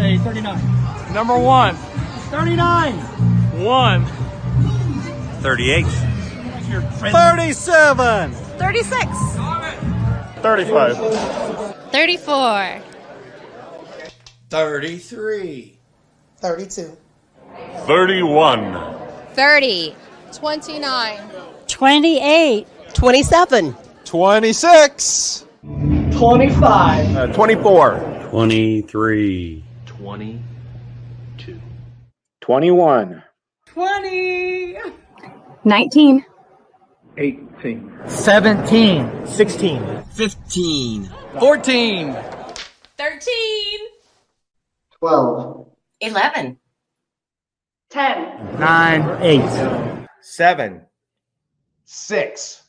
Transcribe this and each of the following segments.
say 39. Number 1. 39. 1. 38. 37. 36. 35. 34. 33. 32. 31. 30. 29. 28. 27. 26. 25. 24. 23. 22. 21. 20. 19. 18. 17. 16. 15. 14. 13. 12. 11. 10. 9. 8. 7. 6.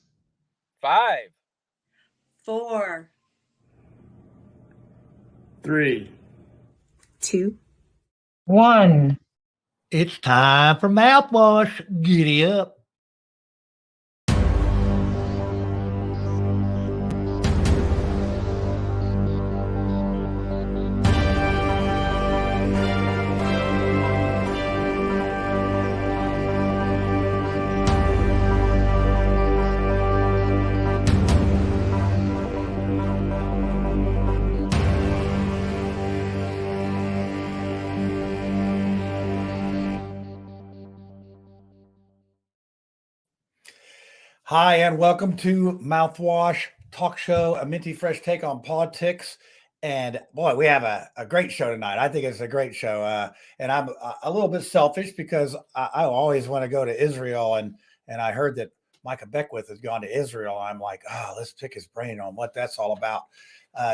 5. 4. 3. 2. 1. It's time for mouthwash. Giddy up. Hi, and welcome to Mouthwash Talk Show, a minty fresh take on politics. And boy, we have a great show tonight. I think it's a great show. And I'm a little bit selfish because I always want to go to Israel. And I heard that Micah Beckwith has gone to Israel. I'm like, oh, let's pick his brain on what that's all about.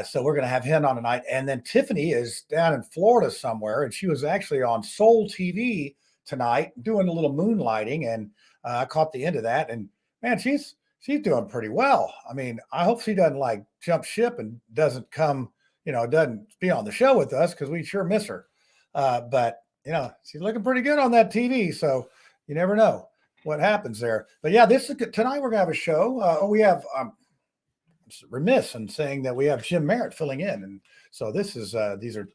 So we're going to have him on tonight. And then Tiffany is down in Florida somewhere. And she was actually on Soul TV tonight doing a little moonlighting. And I caught the end of that. And man, she's doing pretty well. I mean, I hope she doesn't like jump ship and doesn't come, doesn't be on the show with us because we sure miss her. But she's looking pretty good on that TV. So you never know what happens there. But yeah, tonight we're gonna have a show. We have remiss in saying that we have Jim Merritt filling in, and so these are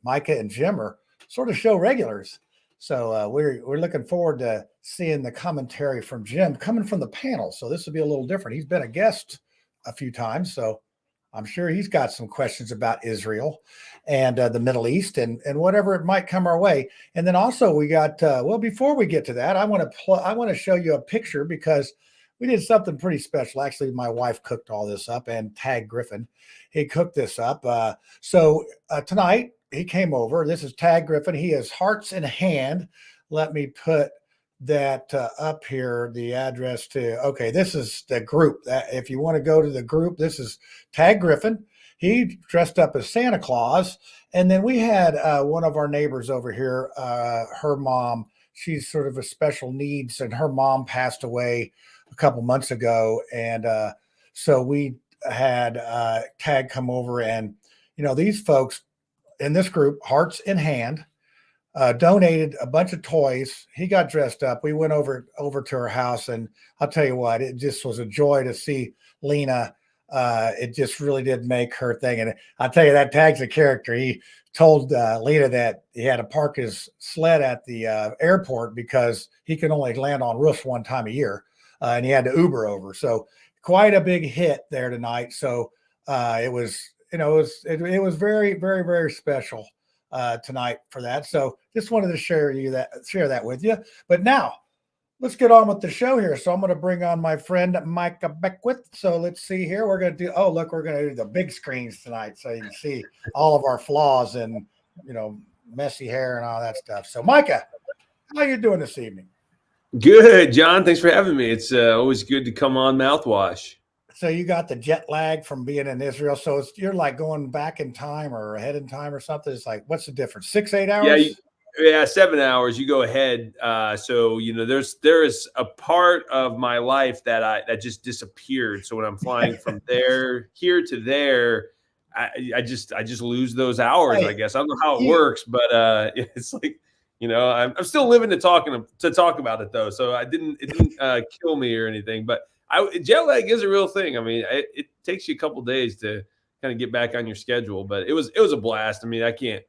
Micah and Jim are sort of show regulars. So we're looking forward to seeing the commentary from Jim coming from the panel. So this will be a little different. He's been a guest a few times, so I'm sure he's got some questions about Israel and the Middle East and whatever it might come our way. And then also we got before we get to that, I want to show you a picture because we did something pretty special. Actually, my wife cooked all this up, and Tag Griffin, he cooked this up. So tonight, he came over. This is Tag Griffin. He has hearts in hand. Let me put that up here, the address this is the group. That if you want to go to the group, this is Tag Griffin. He dressed up as Santa Claus. And then we had one of our neighbors over here, her mom, she's sort of a special needs, and her mom passed away a couple months ago. And so we had Tag come over, and, these folks in this group, hearts in hand, donated a bunch of toys. He got dressed up. We went over to her house, and I'll tell you what, it just was a joy to see Lena. It just really did make her thing. And I'll tell you, that Tag's a character. He told Lena that he had to park his sled at the airport because he can only land on roofs one time a year, and he had to Uber over. So quite a big hit there tonight. So it was very, very, very special tonight for that. So just wanted to share that with you. But now let's get on with the show here. So I'm going to bring on my friend Micah Beckwith. So let's see here. We're going to do the big screens tonight, so you can see all of our flaws and messy hair and all that stuff. So Micah, how you doing this evening? Good, John. Thanks for having me. It's always good to come on Mouthwash. So you got the jet lag from being in Israel. So you're like going back in time or ahead in time or something. It's like, what's the difference? 6-8 hours? Yeah, 7 hours. You go ahead. So there is a part of my life that just disappeared. So when I'm flying from here to there, I just lose those hours. I guess I don't know how it works, but it's like I'm still living to talk about it though. So it didn't kill me or anything, but. Jet lag is a real thing. I mean, it takes you a couple days to kind of get back on your schedule, but it was a blast. I mean, I can't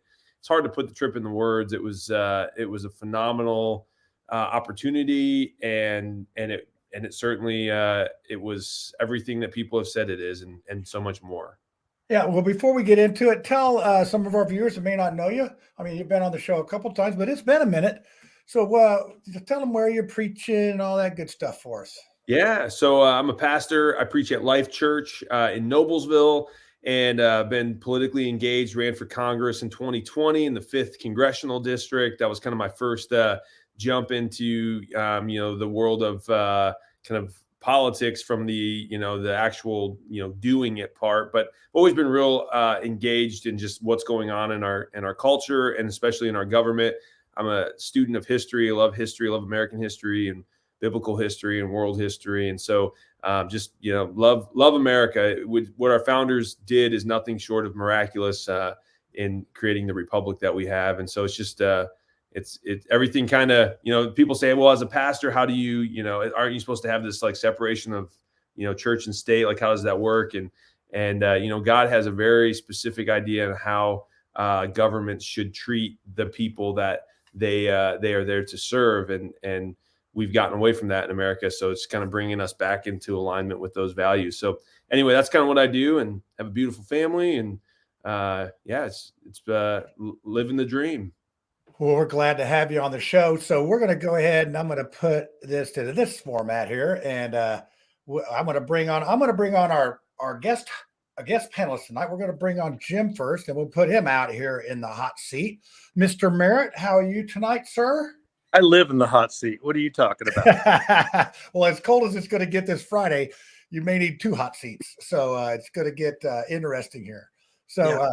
it's hard to put the trip in the words. It was a phenomenal opportunity, and it certainly it was everything that people have said it is, and so much more. Yeah, well, before we get into it, tell some of our viewers that may not know you. I mean, you've been on the show a couple of times, but it's been a minute. So just tell them where you're preaching and all that good stuff for us. Yeah, so I'm a pastor. I preach at Life Church in Noblesville, and been politically engaged. Ran for Congress in 2020 in the 5th Congressional District. That was kind of my first jump into the world of kind of politics from the the actual doing it part, but always been real engaged in just what's going on in our culture, and especially in our government. I'm a student of history. I love American history and biblical history and world history, and so just love America. What our founders did is nothing short of miraculous in creating the republic that we have, and so it's just it's everything kind of, people say, well, as a pastor, how do you, aren't you supposed to have this like separation of, church and state? Like, how does that work? And God has a very specific idea on how government should treat the people that they are there to serve. And we've gotten away from that in America. So it's kind of bringing us back into alignment with those values. So anyway, that's kind of what I do, and have a beautiful family, and it's living the dream. Well, we're glad to have you on the show. So we're going to go ahead, and I'm going to put this to this format here, and I'm going to bring on our guest panelist tonight. We're going to bring on Jim first, and we'll put him out here in the hot seat. Mr. Merritt, how are you tonight, sir? I live in the hot seat. What are you talking about? Well, as cold as it's going to get this Friday, you may need 2 hot seats. So it's going to get interesting here. So, Yeah.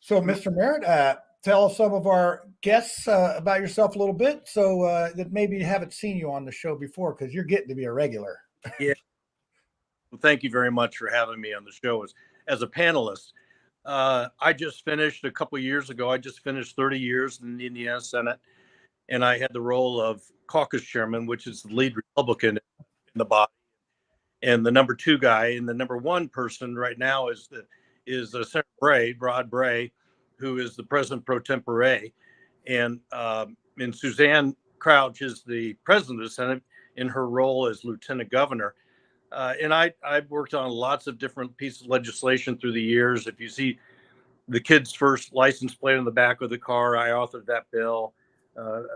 So Mr. Merritt, tell some of our guests about yourself a little bit, so that maybe haven't seen you on the show before, because you're getting to be a regular. Yeah. Well, thank you very much for having me on the show as a panelist. I just finished a couple of years ago. I just finished 30 years in the Indiana Senate, and I had the role of caucus chairman, which is the lead Republican in the body, and the number 2 guy, and the number 1 person right now is Senator Rod Bray, who is the president pro tempore, and Suzanne Crouch is the president of the Senate in her role as lieutenant governor. And I've worked on lots of different pieces of legislation through the years. If you see the kid's first license plate on the back of the car, I authored that bill.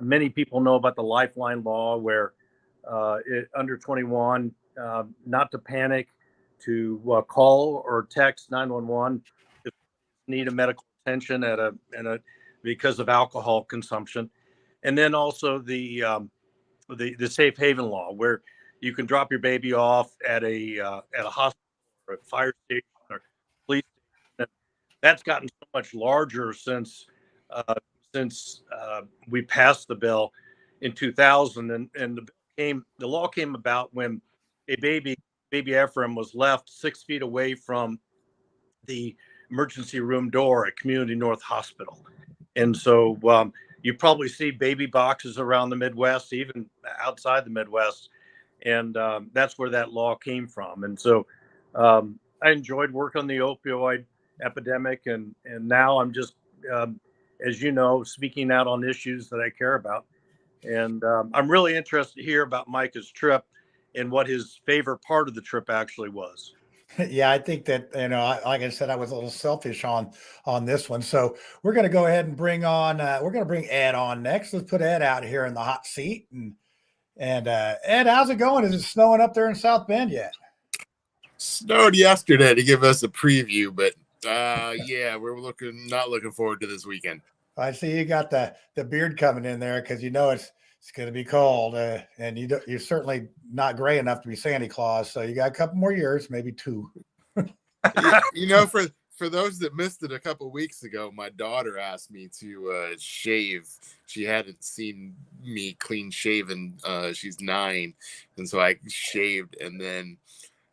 Many people know about the Lifeline law, where under 21, not to panic, to call or text 911 if you need a medical attention because of alcohol consumption. And then also the safe haven law, where you can drop your baby off at a hospital or a fire station or police station. That's gotten so much larger since we passed the bill in 2000, and the law came about when a baby Ephraim was left 6 feet away from the emergency room door at Community North Hospital. And so you probably see baby boxes around the Midwest, even outside the Midwest. And that's where that law came from. And so I enjoyed work on the opioid epidemic. And now I'm just, as you know, speaking out on issues that I care about. And I'm really interested to hear about Micah's trip and what his favorite part of the trip actually was. Yeah, I think that, like I said, I was a little selfish on this one. So we're going to go ahead and bring Ed on next. Let's put Ed out here in the hot seat. And Ed, how's it going? Is it snowing up there in South Bend yet? Snowed yesterday to give us a preview, but yeah, we're not looking forward to this weekend. I see you got the beard coming in there, because it's going to be cold, and you're certainly not gray enough to be Santa Claus. So you got a couple more years, maybe 2. For those that missed it a couple of weeks ago, my daughter asked me to shave. She hadn't seen me clean shaven. She's 9, and so I shaved, and then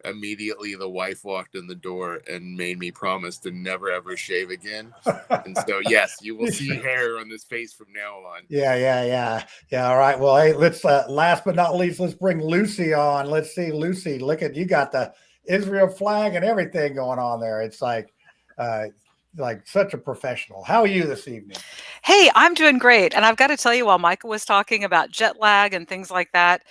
immediately the wife walked in the door and made me promise to never ever shave again. And so yes, you will see hair on this face from now on. Yeah. All right. Well, hey, let's last but not least, let's bring Lucy on. Let's see, Lucy. Look at you, got the Israel flag and everything going on there. It's like such a professional. How are you this evening? Hey, I'm doing great. And I've got to tell you, while Micah was talking about jet lag and things like that,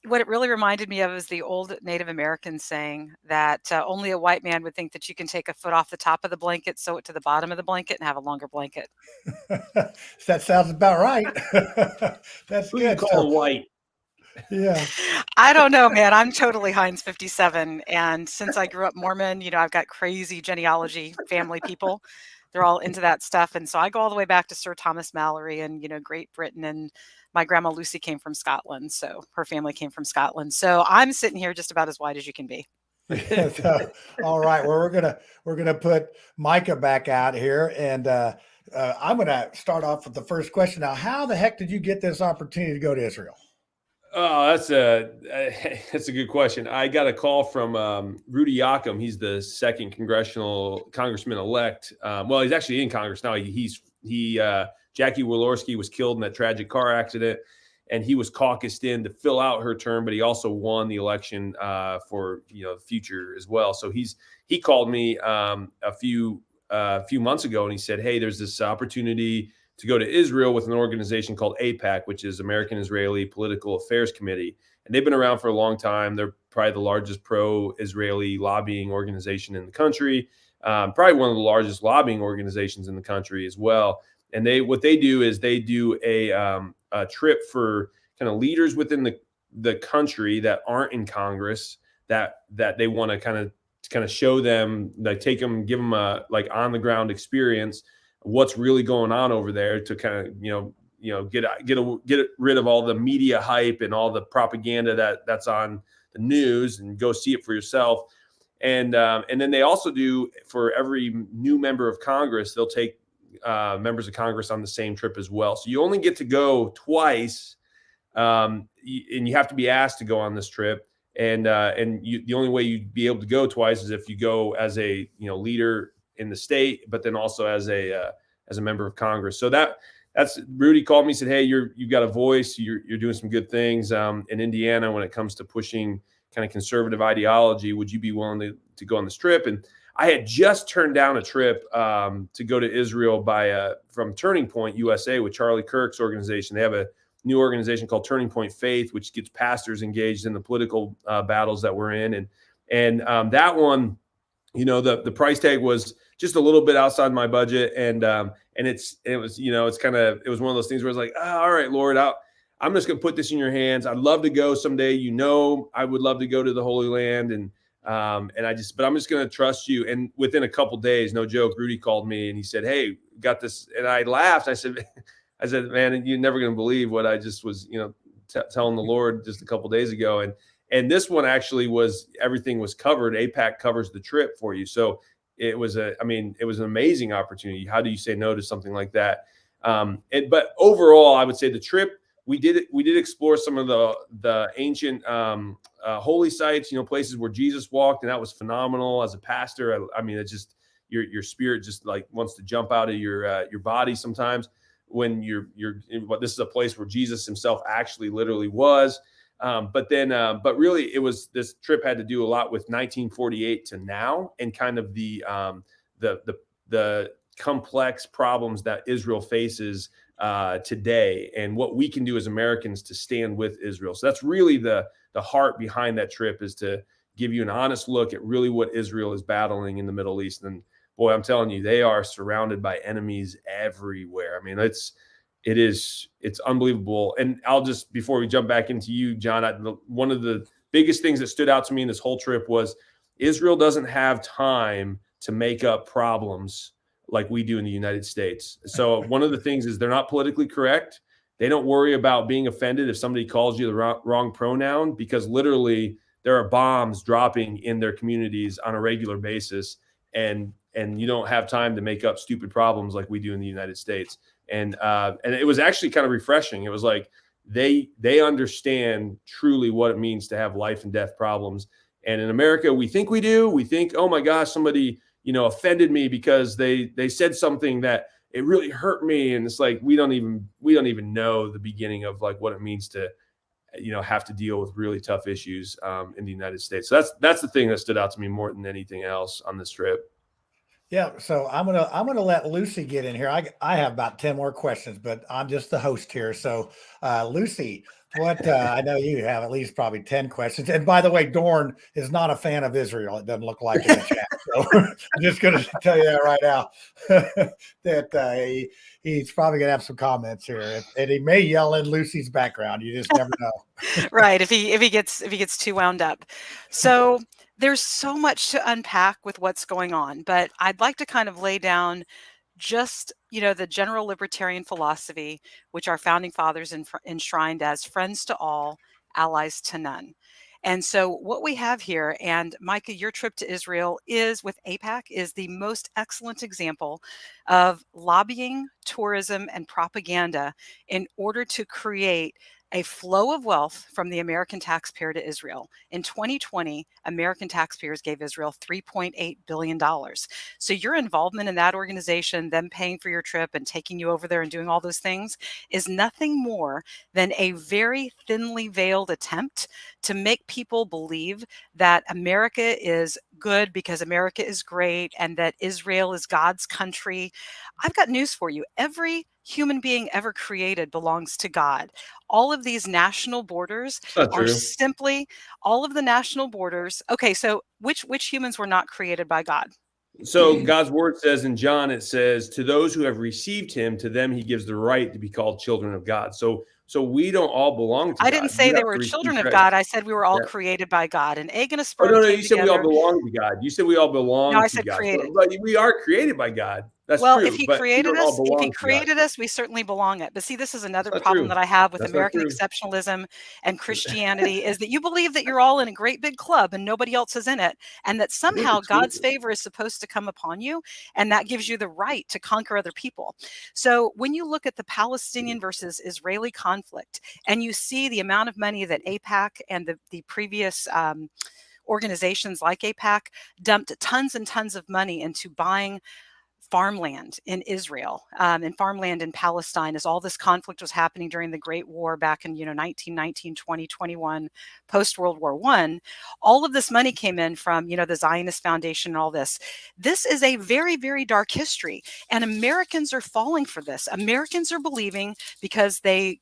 what it really reminded me of is the old Native American saying that only a white man would think that you can take a foot off the top of the blanket, sew it to the bottom of the blanket, and have a longer blanket. That sounds about right. That's Who you good. calling white? Yeah. I don't know, man. I'm totally Heinz 57. And since I grew up Mormon, I've got crazy genealogy family people. They're all into that stuff. And so I go all the way back to Sir Thomas Mallory and, Great Britain. And my grandma Lucy came from Scotland. So her family came from Scotland. So I'm sitting here just about as white as you can be. So, all right. Well, we're gonna put Micah back out here, and I'm gonna start off with the first question. Now, how the heck did you get this opportunity to go to Israel? Oh, that's a good question. I got a call from Rudy Yakum. He's the second congressional congressman elect. Well, he's actually in Congress now. Jackie Walorski was killed in that tragic car accident, and he was caucused in to fill out her term, but he also won the election for the future as well. So he called me a few months ago, and he said, "Hey, there's this opportunity to go to Israel with an organization called AIPAC, which is American Israeli Political Affairs Committee. And they've been around for a long time. They're probably the largest pro-Israeli lobbying organization in the country, probably one of the largest lobbying organizations in the country as well. And what they do is they do a trip for kind of leaders within the country that aren't in Congress that they want to kind of show them, like take them, give them a like on the ground experience what's really going on over there to kind of get rid of all the media hype and all the propaganda that's on the news, and go see it for yourself. And then they also do, for every new member of Congress, they'll take members of Congress on the same trip as well. So you only get to go twice, and you have to be asked to go on this trip. And the only way you'd be able to go twice is if you go as a leader in the state, but then also as a member of Congress. So that's Rudy called me, said, "Hey, you've got a voice. You're doing some good things in Indiana when it comes to pushing kind of conservative ideology. Would you be willing to go on this trip?" And I had just turned down a trip to go to Israel from Turning Point USA with Charlie Kirk's organization. They have a new organization called Turning Point Faith, which gets pastors engaged in the political battles that we're in. And that one, the price tag was just a little bit outside my budget. And it was one of those things where I was like, all right, Lord, I'm just going to put this in your hands. I'd love to go someday. I would love to go to the Holy Land. But I'm just going to trust you. And within a couple of days, no joke, Rudy called me and he said, "Hey, got this." And I laughed. I said, "Man, you're never going to believe what I just was, telling the Lord just a couple of days ago." And this one actually everything was covered. AIPAC covers the trip for you. So it was an amazing opportunity. How do you say no to something like that? But overall, I would say the trip, we did explore some of the ancient holy sites, places where Jesus walked, and that was phenomenal. As a pastor, it's just your spirit just like wants to jump out of your body sometimes when this is a place where Jesus himself actually literally was. But really, this trip had to do a lot with 1948 to now, and kind of the complex problems that Israel faces today, and what we can do as Americans to stand with Israel. So that's really the heart behind that trip, is to give you an honest look at really what Israel is battling in the Middle East. And boy, I'm telling you, they are surrounded by enemies everywhere. It's unbelievable. And before we jump back into you, John, one of the biggest things that stood out to me in this whole trip was Israel doesn't have time to make up problems like we do in the United States. So one of the things is they're not politically correct. They don't worry about being offended if somebody calls you the wrong pronoun, because literally there are bombs dropping in their communities on a regular basis. And you don't have time to make up stupid problems like we do in the United States. And it was actually kind of refreshing. It was like they understand truly what it means to have life and death problems. And in America, we think we do. We think, oh my gosh, somebody offended me because they said something that it really hurt me. And it's like we don't even know the beginning of like what it means to have to deal with really tough issues in the United States. So that's the thing that stood out to me more than anything else on this trip. Yeah, so I'm gonna let Lucy get in here. I have about 10 more questions, but I'm just the host here. So Lucy, what I know you have at least probably 10 questions. And by the way, Dorn is not a fan of Israel. It doesn't look like in the chat. So I'm just gonna tell you that right now. that he's probably gonna have some comments here. And he may yell in Lucy's background. You just never know. Right, if he gets too wound up. So there's so much to unpack with what's going on, but I'd like to kind of lay down just, the general libertarian philosophy, which our founding fathers enshrined as friends to all, allies to none. And so what we have here, and Micah, your trip to Israel is with AIPAC is the most excellent example of lobbying, tourism, and propaganda in order to create a flow of wealth from the American taxpayer to Israel. In 2020, American taxpayers gave Israel $3.8 billion. So your involvement in that organization, them paying for your trip and taking you over there and doing all those things, is nothing more than a very thinly veiled attempt to make people believe that America is good because America is great and that Israel is God's country. I've got news for you. Every human being ever created belongs to God. All of these national borders are simply all of the national borders. Okay, so which humans were not created by God? So God's word says in John, it says, to those who have received him, to them he gives the right to be called children of God. So we don't all belong to God. I didn't say they were children of God. I said we were all created by God. An egg and a Oh, sperm no, came you said we all together. belong to God. You said we all belong No, I to said God. created. But we are created by God. That's Well, true. if he But we created don't all us, belong to God. we certainly belong it. But see, this is another That's not problem true. that I have with That's not American true. exceptionalism and Christianity is that you believe that you're all in a great big club and nobody else is in it, and that somehow God's favor is supposed to come upon you, and that gives you the right to conquer other people. So when you look at the Palestinian versus Israeli conflict, and you see the amount of money that AIPAC and the previous organizations like AIPAC dumped tons and tons of money into buying farmland in Israel and farmland in Palestine as all this conflict was happening during the Great War back in 1919, 20, 21, post World War I. All of this money came in from the Zionist Foundation and all this. This is a very, very dark history, and Americans are falling for this. Americans are believing, because they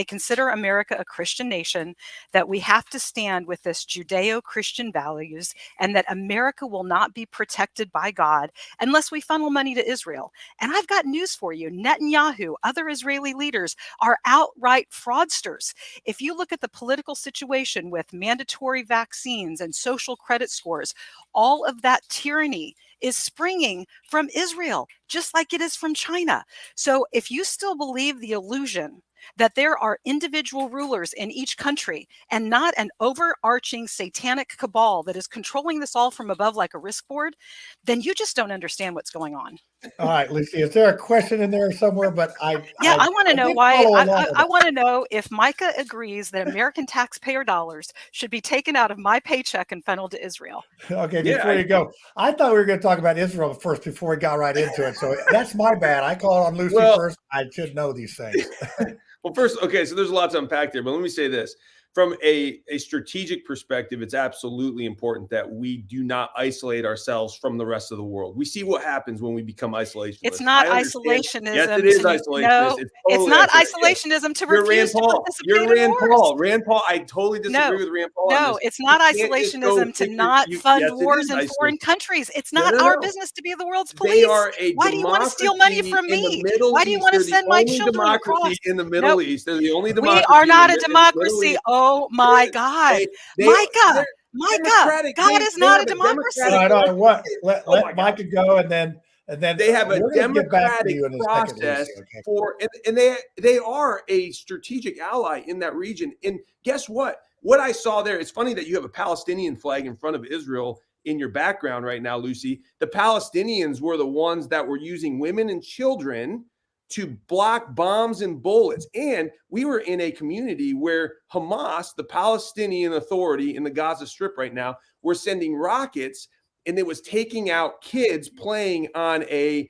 consider America a Christian nation, that we have to stand with this Judeo-Christian values, and that America will not be protected by God unless we funnel money to Israel. And I've got news for you. Netanyahu, other Israeli leaders are outright fraudsters. If you look at the political situation with mandatory vaccines and social credit scores, all of that tyranny is springing from Israel, just like it is from China. So if you still believe the illusion that there are individual rulers in each country and not an overarching satanic cabal that is controlling this all from above like a risk board, then you just don't understand what's going on. All right, Lucy, is there a question in there somewhere? But I want to know did why. follow along with I it. want to know if Micah agrees that American taxpayer dollars should be taken out of my paycheck and funneled to Israel. Okay, before you go, I thought we were going to talk about Israel first before we got right into it. So that's my bad. I called on Lucy first. I should know these things. Well, first, okay, so there's a lot to unpack there, but let me say this. From a strategic perspective, it's absolutely important that we do not isolate ourselves from the rest of the world. We see what happens when we become isolationist. It's not isolationism. Yes, it is isolationist. No, it's not isolationism to refuse to participate in wars. Rand Paul, I totally disagree with Rand Paul. No, it's not isolationism to not fund wars in foreign countries. It's not our business to be the world's police. Why do you want to steal money from me? Why do you want to send my children across? In the Middle East, they're the only democracy. We are not a democracy. Oh my God, Micah, God is not a democracy. All right, what? Let Micah go, and then they have a democratic process and they are a strategic ally in that region. And guess what? What I saw there, it's funny that you have a Palestinian flag in front of Israel in your background right now, Lucy. The Palestinians were the ones that were using women and children to block bombs and bullets. And we were in a community where Hamas, the Palestinian Authority in the Gaza Strip right now, were sending rockets, and it was taking out kids playing on a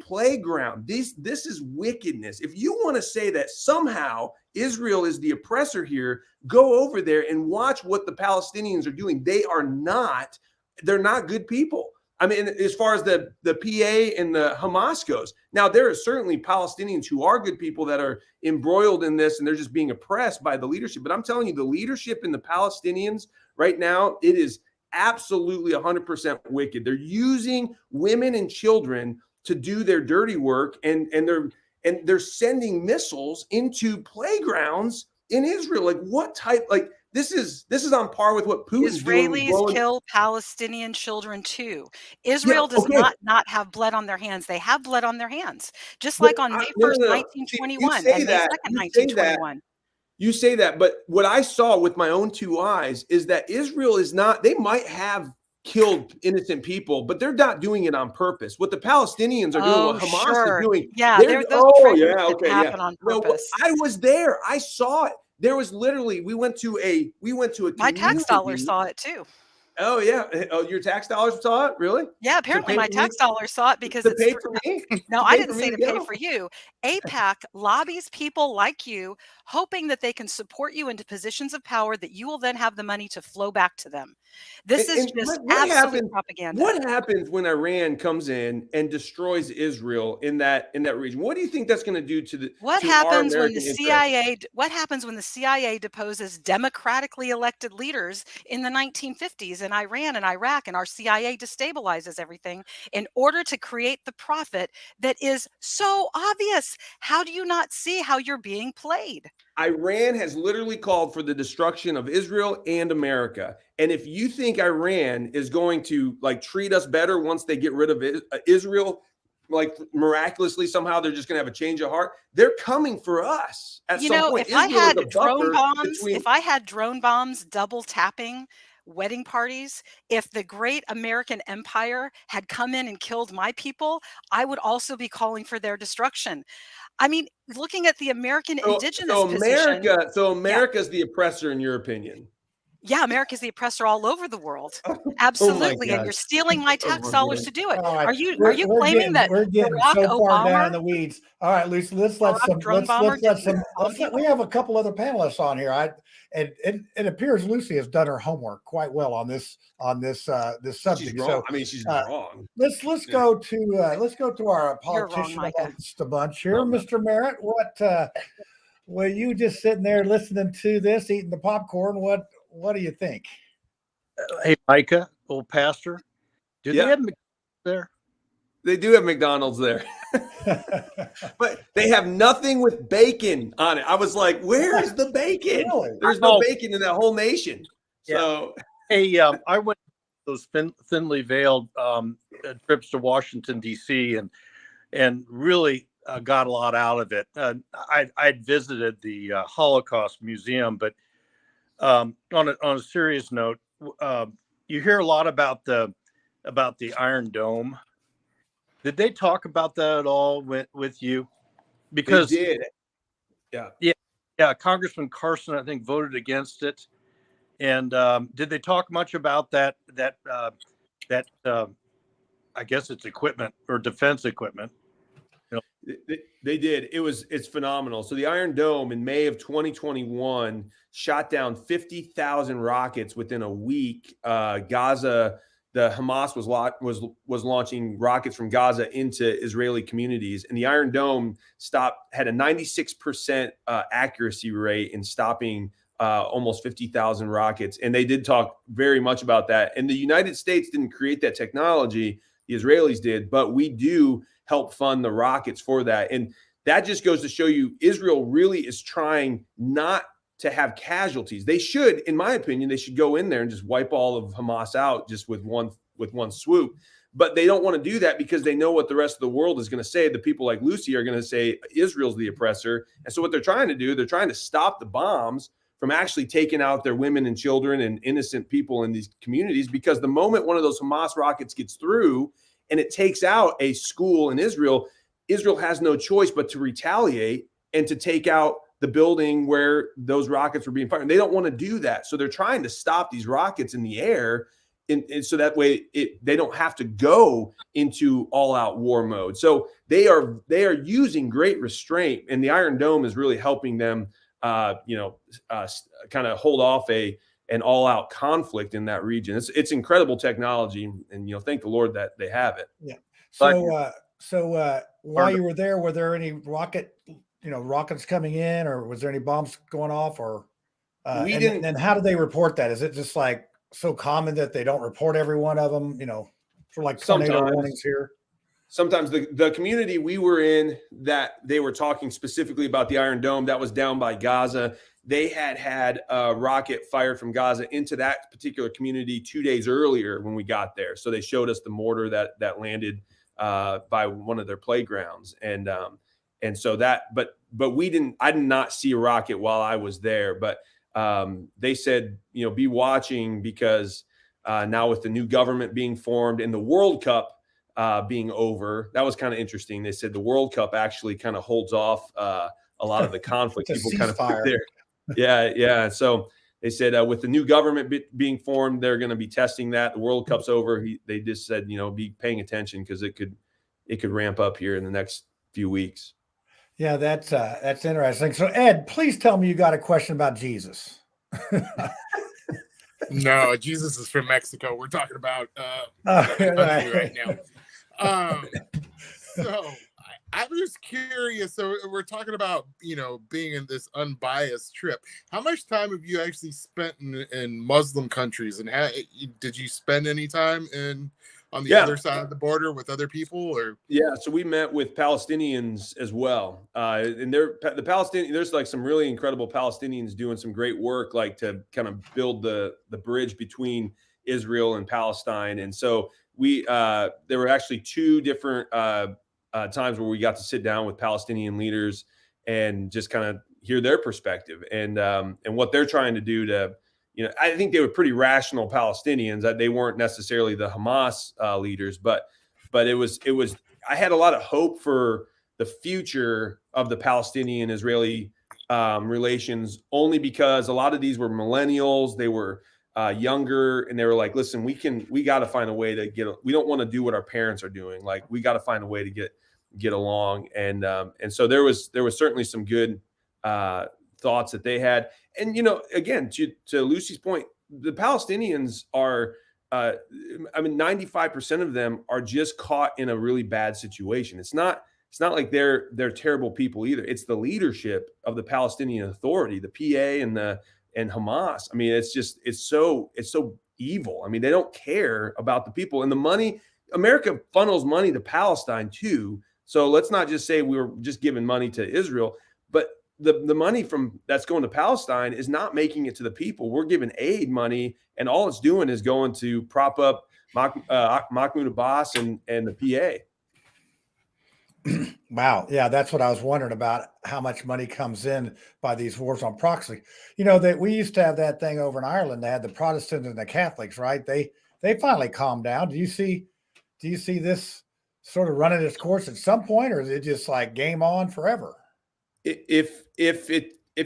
playground. This is wickedness. If you want to say that somehow Israel is the oppressor here, go over there and watch what the Palestinians are doing. They're not good people. I mean, as far as the PA and the Hamas goes, now there are certainly Palestinians who are good people that are embroiled in this and they're just being oppressed by the leadership. But I'm telling you, the leadership in the Palestinians right now, it is absolutely 100% wicked. They're using women and children to do their dirty work, and they're sending missiles into playgrounds in Israel. Like what type? Like this is on par with what Putin's doing. Israelis kill Palestinian children too. Israel does not have blood on their hands. They have blood on their hands, just like on May 1st, 1921, and May 2nd, 1921. You say that, but what I saw with my own two eyes is that Israel is not. They might have killed innocent people, but they're not doing it on purpose. What the Palestinians are doing, what Hamas is doing, they're happen on purpose. No, I was there. I saw it. There was literally, we went to a my tax dollars saw it too. Oh yeah. Oh, your tax dollars saw it? Really? Yeah, apparently my tax dollars saw it because it's pay for me. No, I didn't say to pay for you. AIPAC lobbies people like you, hoping that they can support you into positions of power that you will then have the money to flow back to them. This is just absolute propaganda. What happens when Iran comes in and destroys Israel in that region? What do you think that's going to do to the What happens when the CIA? What happens when the CIA deposes democratically elected leaders in the 1950s in Iran and Iraq, and our CIA destabilizes everything in order to create the profit that is so obvious? How do you not see how you're being played? Iran has literally called for the destruction of Israel and America. And if you think Iran is going to like treat us better once they get rid of Israel, like miraculously somehow they're just going to have a change of heart, they're coming for us at some point. If I had drone bombs, if I had drone bombs double tapping wedding parties, if the great American empire had come in and killed my people, I would also be calling for their destruction. I mean, looking at the American indigenous position. So America's the oppressor in your opinion? Yeah, America's the oppressor all over the world. Absolutely. And you're stealing my tax dollars to do it. Right. Are you claiming that we're getting Barack so far Obama, down in the weeds? All right, Lucy, we have a couple other panelists on here. It appears Lucy has done her homework quite well on this subject. She's wrong. I mean, she's wrong. Let's go to our politician amongst the bunch here, Mr. Merritt. What were you just sitting there listening to this, eating the popcorn? What do you think? Hey, Micah, old pastor, do they have McDonald's there? They do have McDonald's there, but they have nothing with bacon on it. I was like, "Where is the bacon?" Really? There's no bacon in that whole nation. Yeah. So, hey, I went those thinly veiled trips to Washington D.C. and really got a lot out of it. I'd visited the Holocaust Museum, but on a serious note, you hear a lot about the Iron Dome. Did they talk about that at all with you? Because they did. Yeah. Congressman Carson, I think, voted against it. And did they talk much about that? I guess it's equipment or defense equipment. They did. It's phenomenal. So the Iron Dome in May of 2021 shot down 50,000 rockets within a week. Gaza, the Hamas was launching rockets from Gaza into Israeli communities, and the Iron Dome had a 96% accuracy rate in stopping almost 50,000 rockets. And they did talk very much about that. And the United States didn't create that technology; the Israelis did. But we do help fund the rockets for that. And that just goes to show you Israel really is trying not to have casualties. They should, in my opinion, they should go in there and just wipe all of Hamas out just with one swoop. But they don't want to do that because they know what the rest of the world is going to say. The people like Lucy are going to say Israel's the oppressor. And so what they're trying to do, they're trying to stop the bombs from actually taking out their women and children and innocent people in these communities, because the moment one of those Hamas rockets gets through and it takes out a school in Israel, Israel has no choice but to retaliate and to take out the building where those rockets were being fired. And they don't want to do that. So they're trying to stop these rockets in the air. And so that way they don't have to go into all-out war mode. So they are using great restraint, and the Iron Dome is really helping them, kind of hold off a and all out conflict in that region. It's incredible technology, and thank the Lord that they have it. Yeah. So while you were there, were there any rockets coming in, or was there any bombs going off, or we and didn't? then how do they report that? Is it just like so common that they don't report every one of them? For like tornado warnings here. Sometimes the community we were in, that they were talking specifically about the Iron Dome, that was down by Gaza. They had a rocket fired from Gaza into that particular community 2 days earlier when we got there. So they showed us the mortar that landed by one of their playgrounds, and so that. But I did not see a rocket while I was there. But they said, be watching, because now with the new government being formed and the World Cup being over, that was kind of interesting. They said the World Cup actually kind of holds off a lot of the conflict. People kind of put there. Yeah. So they said with the new government being formed, they're going to be testing that. The World Cup's over. They just said, be paying attention, because it could ramp up here in the next few weeks. Yeah, that's interesting. So Ed, please tell me you got a question about Jesus. No, Jesus is from Mexico. We're talking about right now. So I'm just curious. So we're talking about being in this unbiased trip. How much time have you actually spent in Muslim countries, and did you spend any time on the other side of the border with other people, or? Yeah, so we met with Palestinians as well, and the Palestinians. There's like some really incredible Palestinians doing some great work, like to kind of build the bridge between Israel and Palestine. And so there were actually two different times where we got to sit down with Palestinian leaders and just kind of hear their perspective and what they're trying to do to. I think they were pretty rational Palestinians. That they weren't necessarily the Hamas leaders, but it was. I had a lot of hope for the future of the Palestinian-Israeli relations, only because a lot of these were millennials. They were younger, and they were like, "Listen, we got to find a way to get. We don't want to do what our parents are doing. Like, we got to find a way to get along." And so there was certainly some good thoughts that they had. And, again, to Lucy's point, the Palestinians are, 95% of them are just caught in a really bad situation. It's not like they're terrible people either. It's the leadership of the Palestinian Authority, the PA and Hamas. I mean, it's so evil. I mean, they don't care about the people, and the money. America funnels money to Palestine too. So let's not just say we were just giving money to Israel, but the money that's going to Palestine is not making it to the people. We're giving aid money, and all it's doing is going to prop up Mahmoud Abbas and the PA. Wow. Yeah, that's what I was wondering about, how much money comes in by these wars on proxy. That we used to have that thing over in Ireland. They had the Protestants and the Catholics, right? They finally calmed down. Do you see this sort of running its course at some point, or is it just like game on forever? If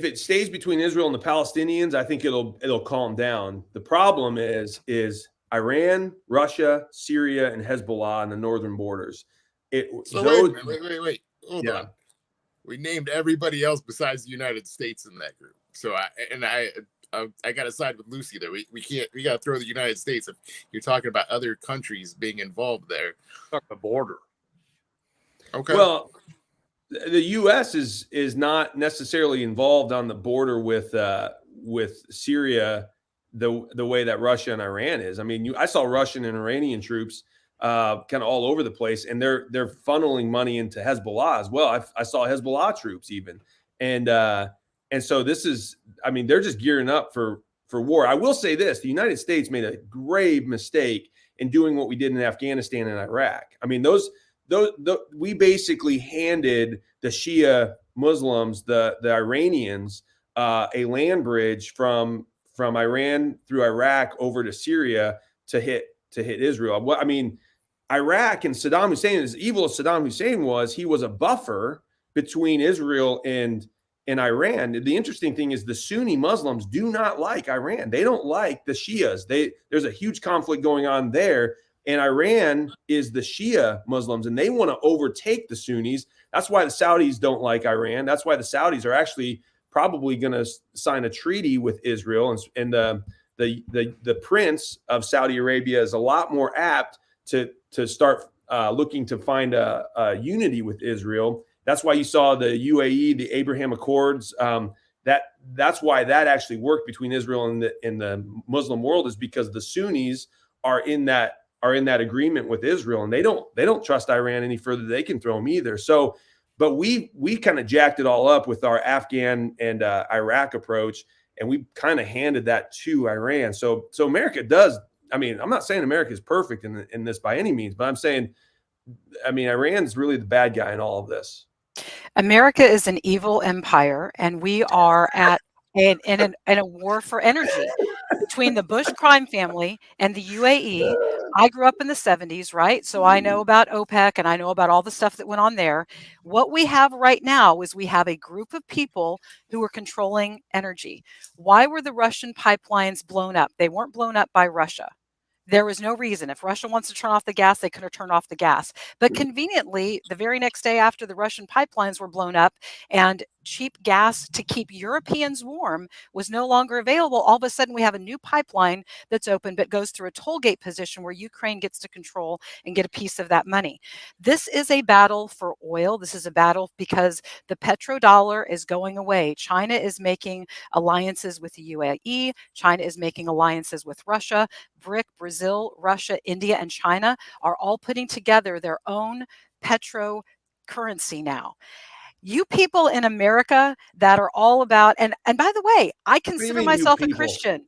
it stays between Israel and the Palestinians, I think it'll calm down. The problem is Iran, Russia, Syria, and Hezbollah on the northern borders. Wait. Hold on. We named everybody else besides the United States in that group. So I got to side with Lucy there. We got to throw the United States if you're talking about other countries being involved there. Talk the border. Okay. Well, the U.S. is not necessarily involved on the border with Syria the way that Russia and Iran is. I mean, I saw Russian and Iranian troops kind of all over the place, and they're funneling money into Hezbollah as well. I saw Hezbollah troops even, and so this is. I mean, they're just gearing up for war. I will say this: the United States made a grave mistake in doing what we did in Afghanistan and Iraq. I mean, we basically handed the Shia Muslims, the Iranians, a land bridge from Iran through Iraq over to Syria to hit Israel. I mean, Iraq and Saddam Hussein, as evil as Saddam Hussein was, he was a buffer between Israel and Iran. The interesting thing is the Sunni Muslims do not like Iran. They don't like the Shias. There's a huge conflict going on there. And Iran is the Shia Muslims, and they want to overtake the Sunnis. That's why the Saudis don't like Iran. That's why the Saudis are actually probably going to sign a treaty with Israel. And the prince of Saudi Arabia is a lot more apt to start looking to find a unity with Israel. That's why you saw the UAE, the Abraham Accords. That's why that actually worked between Israel and the Muslim world, is because the Sunnis are in that agreement with Israel, and they don't trust Iran any further. They can throw them either. So, but we kind of jacked it all up with our Afghan and Iraq approach, and we kind of handed that to Iran. So America does. I mean, I'm not saying America is perfect in this by any means, but I'm saying, I mean, Iran's really the bad guy in all of this. America is an evil empire, and we are in a war for energy between the Bush crime family and the UAE. I grew up in the 70s, right? So I know about OPEC and I know about all the stuff that went on there. What we have right now is we have a group of people who are controlling energy. Why were the Russian pipelines blown up? They weren't blown up by Russia. There was no reason. If Russia wants to turn off the gas, they could have turned off the gas. But conveniently, the very next day after the Russian pipelines were blown up and cheap gas to keep Europeans warm was no longer available, all of a sudden we have a new pipeline that's open but goes through a toll gate position where Ukraine gets to control and get a piece of that money. This is a battle for oil. This is a battle because the petrodollar is going away. China is making alliances with the UAE. China is making alliances with Russia. BRIC, Brazil, Russia, India, and China are all putting together their own petro currency now. You people in America that are all about, and by the way, I consider myself a Christian.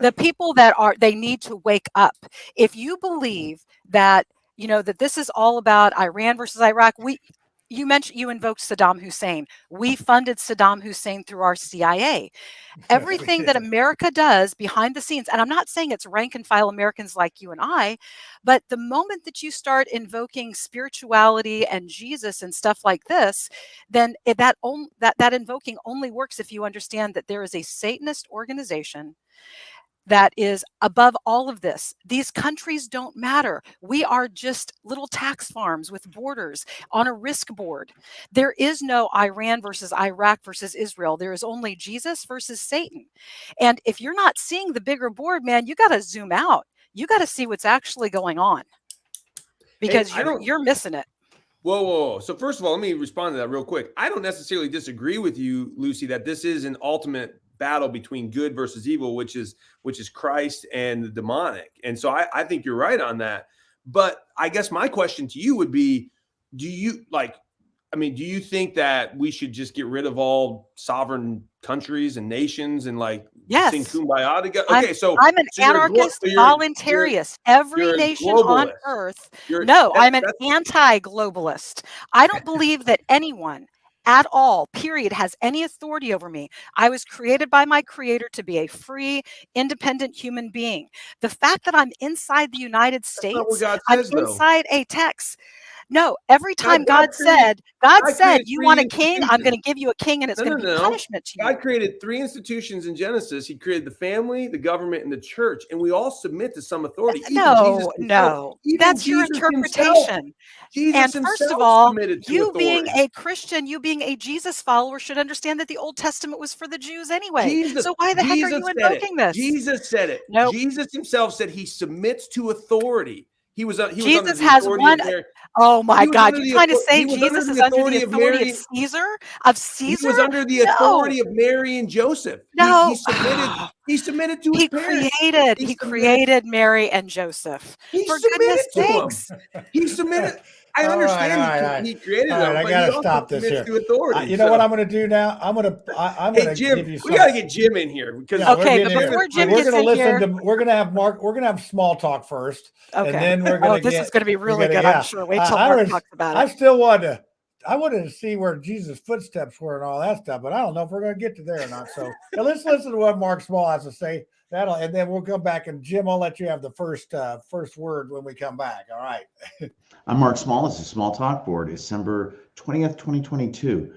The people that they need to wake up. If you believe that, that this is all about Iran versus Iraq, you invoked Saddam Hussein. We funded Saddam Hussein through our CIA. Everything that America does behind the scenes, and I'm not saying it's rank and file Americans like you and I, but the moment that you start invoking spirituality and Jesus and stuff like this, then that invoking only works if you understand that there is a Satanist organization that is above all of this. These countries don't matter. We are just little tax farms with borders on a risk board. There is no Iran versus Iraq versus Israel. There is only Jesus versus Satan. And if you're not seeing the bigger board, man, you got to zoom out. You got to see what's actually going on, because you're missing it. Whoa. So first of all, let me respond to that real quick. I don't necessarily disagree with you, Lucy, that this is an ultimate battle between good versus evil, which is Christ and the demonic. And so I think you're right on that. But I guess my question to you would be, do you think that we should just get rid of all sovereign countries and nations and sing Kumbaya together? Okay, I'm an anarchist, voluntarist. Every nation on earth. I'm an anti-globalist. I don't believe that anyone at all, period, has any authority over me. I was created by my creator to be a free, independent human being. The fact that I'm inside the United States, I'm inside a text. No, every time God said, you want a king, I'm going to give you a king, and it's going to be punishment to you. God created 3 institutions in Genesis. He created the family, the government, and the church, and we all submit to some authority. No, that's your interpretation. And first of all, you being a Christian, you being a Jesus follower, should understand that the Old Testament was for the Jews anyway. So why the heck are you invoking this? Jesus said it. Nope. Jesus himself said he submits to authority. Jesus has one. Oh my God! You're trying to say Jesus is under the authority of Caesar? Of Caesar? He was under the authority of Mary and Joseph. No, he submitted to his parents. He created Mary and Joseph. For goodness sakes, he submitted. I understand he created them. I gotta stop this here. You know what I'm going to do now? I'm going to Jim, give you. We got to get Jim in here because but before Jim gets in here, we're going to have Mark. We're going to have small talk first, and then we're going to. This is going to be really good. I'm sure. Wait till Mark talks about it. I wanted to see where Jesus' footsteps were and all that stuff, but I don't know if we're going to get to there or not. So let's listen to what Mark Small has to say. And then we'll come back, and Jim, I'll let you have the first word when we come back. All right. I'm Mark Small. This is Small Talk for December 20th, 2022.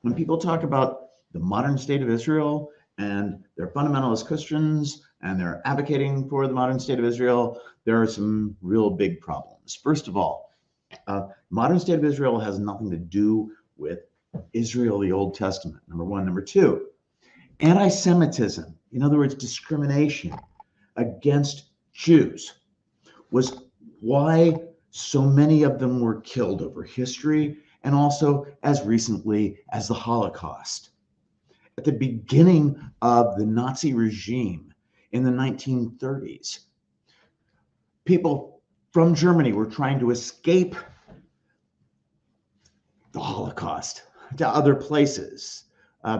When people talk about the modern state of Israel and they're fundamentalist Christians and they're advocating for the modern state of Israel, there are some real big problems. First of all, modern state of Israel has nothing to do with Israel, the Old Testament, number one. Number two, Anti-Semitism, in other words, discrimination against Jews, was why so many of them were killed over history and also as recently as the Holocaust. At the beginning of the Nazi regime in the 1930s, people from Germany were trying to escape the Holocaust to other places.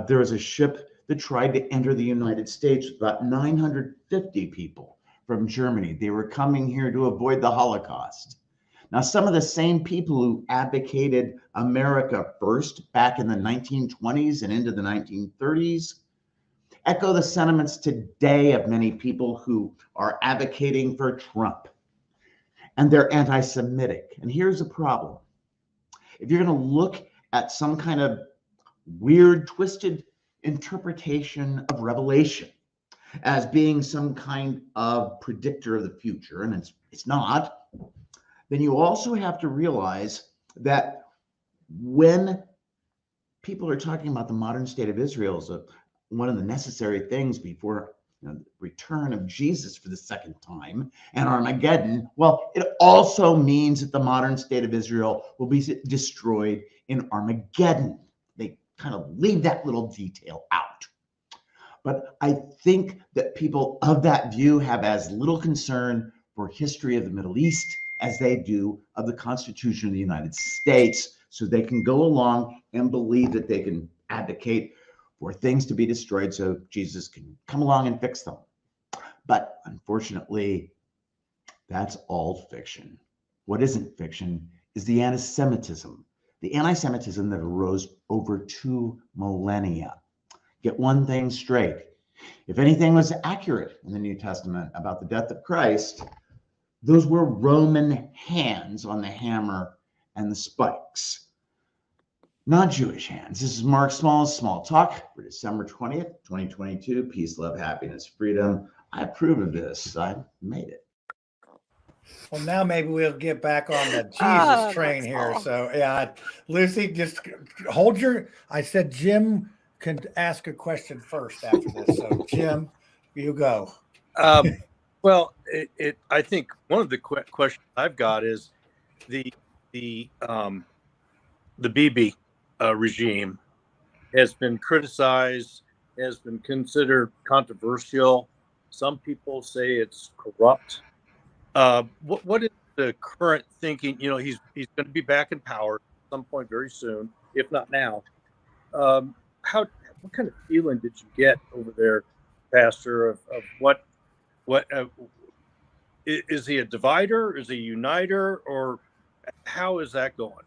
There was a ship that tried to enter the United States with about 950 people from Germany. They were coming here to avoid the Holocaust. Now, some of the same people who advocated America first back in the 1920s and into the 1930s echo the sentiments today of many people who are advocating for Trump. And they're anti-Semitic. And here's the problem. If you're going to look at some kind of weird, twisted interpretation of Revelation as being some kind of predictor of the future, and it's not, then you also have to realize that when people are talking about the modern state of Israel as one of the necessary things before the return of Jesus for the second time and Armageddon, well, it also means that the modern state of Israel will be destroyed in Armageddon. They kind of leave that little detail out. But I think that people of that view have as little concern for history of the Middle East as they do of the Constitution of the United States, so they can go along and believe that they can advocate for things to be destroyed so Jesus can come along and fix them. But unfortunately, that's all fiction. What isn't fiction is the anti-Semitism that arose over 2 millennia. Get one thing straight. If anything was accurate in the New Testament about the death of Christ, those were Roman hands on the hammer and the spikes, not Jewish hands. This is Mark Small's Small Talk for December 20th, 2022. Peace, love, happiness, freedom. I approve of this. I made it. Well, now maybe we'll get back on the Jesus train here. So, yeah, Lucy, just hold your. I said Jim can ask a question first after this. So, Jim, you go. Well, I think one of the questions I've got is the Bibi regime has been criticized, has been considered controversial. Some people say it's corrupt. What is the current thinking? You know, he's going to be back in power at some point very soon, if not now. What kind of feeling did you get over there, Pastor, of what is he a divider? Is he a uniter? Or how is that going?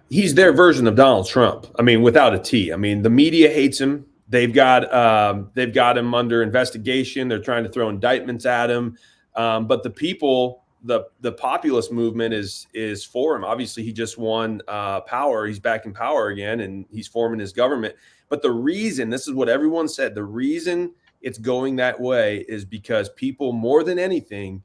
He's their version of Donald Trump. I mean, without a T. I mean, the media hates him. They've got him under investigation. They're trying to throw indictments at him. But the people, the populist movement is for him. Obviously, he just won power. He's back in power again, and he's forming his government. But the reason, this is what everyone said, the reason it's going that way is because people, more than anything,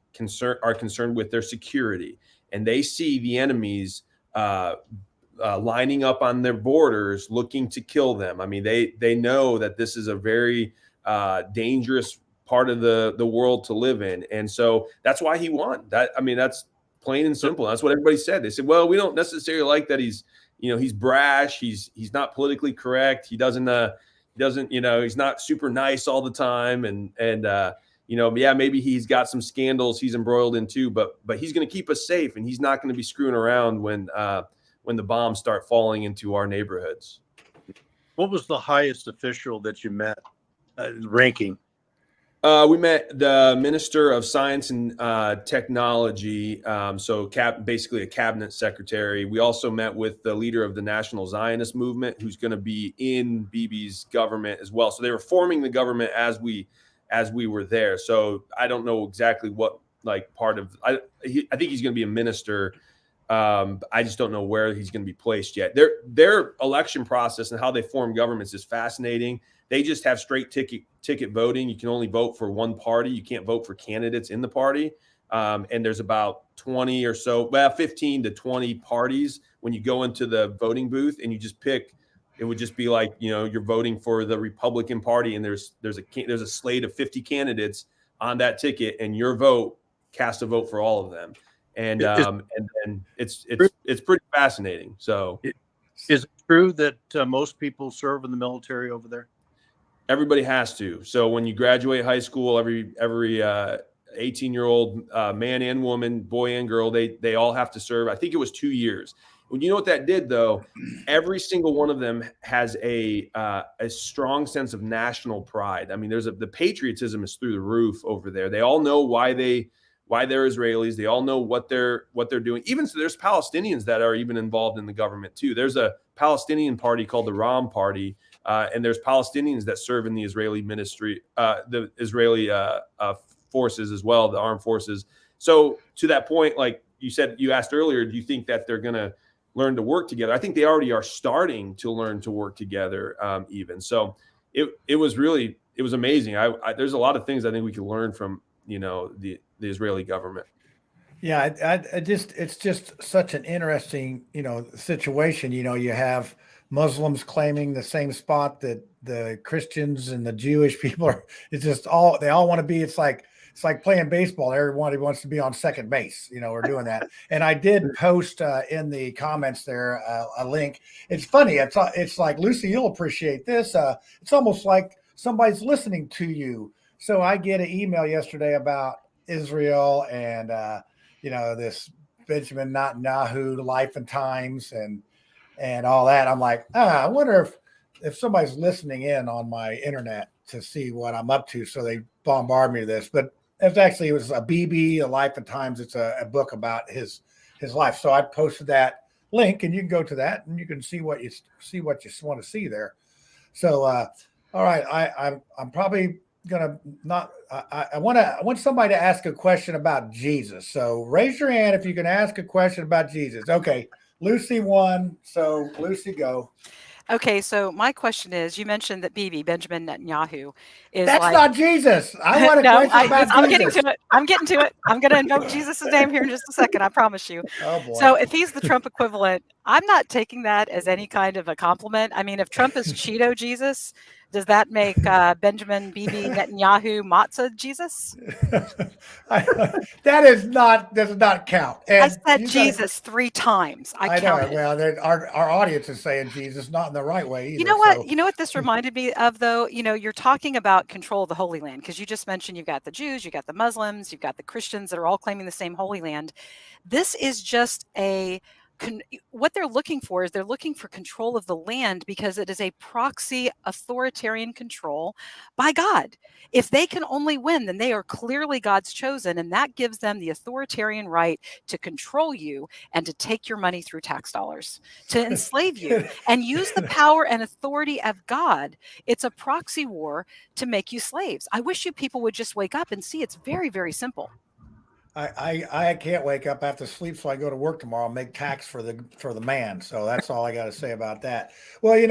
are concerned with their security, and they see the enemies lining up on their borders, looking to kill them. I mean, they know that this is a very dangerous part of the world to live in, and so that's why he won. That's plain and simple. That's what everybody said. They said, well, we don't necessarily like that he's brash. He's not politically correct. He doesn't he's not super nice all the time, and yeah, maybe he's got some scandals he's embroiled in too, but he's going to keep us safe, and he's not going to be screwing around when the bombs start falling into our neighborhoods. What was the highest official that you met, ranking? We met the Minister of Science and Technology, basically a cabinet secretary. We also met with the leader of the National Zionist Movement, who's going to be in Bibi's government as well. So they were forming the government as we were there. So I don't know exactly what part of. I think he's going to be a minister. I just don't know where he's going to be placed yet. Their election process and how they form governments is fascinating. They just have straight ticket voting. You can only vote for one party. You can't vote for candidates in the party. And there's about 20 or so, 15 to 20 parties when you go into the voting booth, and you just pick It would just be like, you're voting for the Republican Party, and there's a slate of 50 candidates on that ticket, and your vote cast a vote for all of them. And it's pretty fascinating. So, is it true that most people serve in the military over there? Everybody has to. So when you graduate high school, every 18-year-old man and woman, boy and girl, they all have to serve. I think it was 2 years. Well, you know what that did, though? Every single one of them has a strong sense of national pride. I mean, the patriotism is through the roof over there. They all know why they're Israelis. They all know what they're doing. Even so, there's Palestinians that are even involved in the government too. There's a Palestinian party called the Ram Party, and there's Palestinians that serve in the Israeli ministry, the Israeli forces as well, the armed forces. So to that point, like you asked earlier, do you think that they're going to learn to work together? I think they already are starting to learn to work together, even. So it was amazing. There's a lot of things I think we can learn from the Israeli government. Yeah, it's just such an interesting situation. You have Muslims claiming the same spot that the Christians and the Jewish people are. It's just they all want to be. It's like playing baseball. Everybody wants to be on second base. We're doing that. And I did post in the comments there a link. It's funny. It's like, Lucy, you'll appreciate this. It's almost like somebody's listening to you. So I get an email yesterday about Israel and this Benjamin Netanyahu life and times and all that. I'm like, I wonder if somebody's listening in on my internet to see what I'm up to. So they bombard me with this, but it was a BB, a life and times. It's a book about his life. So I posted that link, and you can go to that and you can see what you want to see there. So, all right. I'm probably gonna not. I want somebody to ask a question about Jesus. So raise your hand if you can ask a question about Jesus. Okay, Lucy won. So Lucy, go. Okay, so my question is: you mentioned that Benjamin Netanyahu is That's like not Jesus. I want a no, question about I'm Jesus. getting to it. I'm going to invoke Jesus' name here in just a second. I promise you. Oh boy. So if he's the Trump equivalent, I'm not taking that as any kind of a compliment. I mean, if Trump is Cheeto Jesus, does that make Benjamin Netanyahu matzah Jesus? That does not count. And I said Jesus 3 times. I counted. Well, our audience is saying Jesus not in the right way either. You know what? You know what this reminded me of, though? You're talking about control of the Holy Land, because you just mentioned you've got the Jews, you've got the Muslims, you've got the Christians that are all claiming the same Holy Land. This is just what they're looking for is they're looking for control of the land, because it is a proxy authoritarian control by God. If they can only win, then they are clearly God's chosen, and that gives them the authoritarian right to control you and to take your money through tax dollars, to enslave you and use the power and authority of God. It's a proxy war to make you slaves. I wish you people would just wake up and see it's very, very simple. I can't wake up. I have to sleep, so I go to work tomorrow and make tax for the man. So that's all I got to say about that. Well, really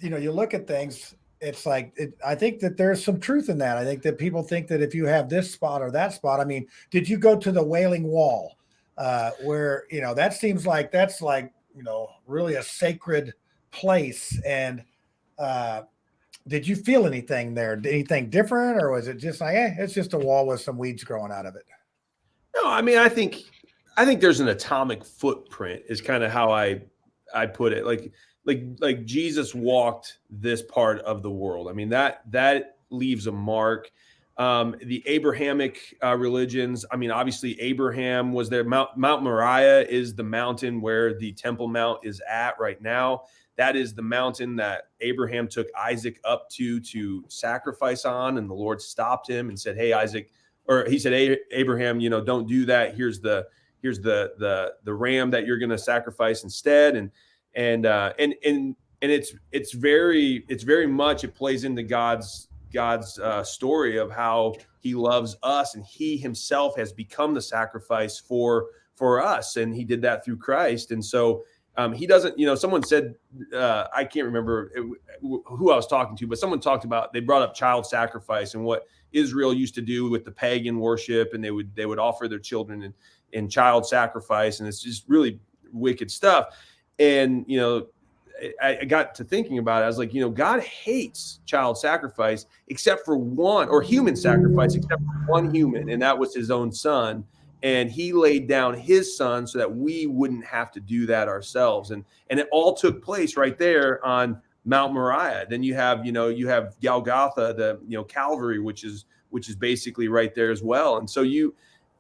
you look at things, it's like, I think that there's some truth in that. I think that people think that if you have this spot or that spot, I mean, did you go to the Wailing Wall, where, that seems like that's like, really a sacred place. And, did you feel anything there? Anything different, or was it just like, it's just a wall with some weeds growing out of it? No, I mean, I think there's an atomic footprint is kind of how I put it. Like Jesus walked this part of the world. I mean, that leaves a mark. The Abrahamic religions. I mean, obviously Abraham was there. Mount Moriah is the mountain where the Temple Mount is at right now. That is the mountain that Abraham took Isaac up to sacrifice on, and the Lord stopped him and said, "Hey, Isaac," or he said, "Hey, Abraham, don't do that. Here's the ram that you're going to sacrifice instead." And it's very much, it plays into God's story of how He loves us, and He Himself has become the sacrifice for us, and He did that through Christ, and so. He doesn't, someone said, I can't remember who I was talking to, but someone talked about, they brought up child sacrifice and what Israel used to do with the pagan worship. And they would offer their children in child sacrifice. And it's just really wicked stuff. And, I got to thinking about it. I was like, God hates child sacrifice except for one, or human sacrifice except for one human, and that was his own son. And he laid down his son so that we wouldn't have to do that ourselves. And it all took place right there on Mount Moriah. Then you have Golgotha, the Calvary, which is basically right there as well. And so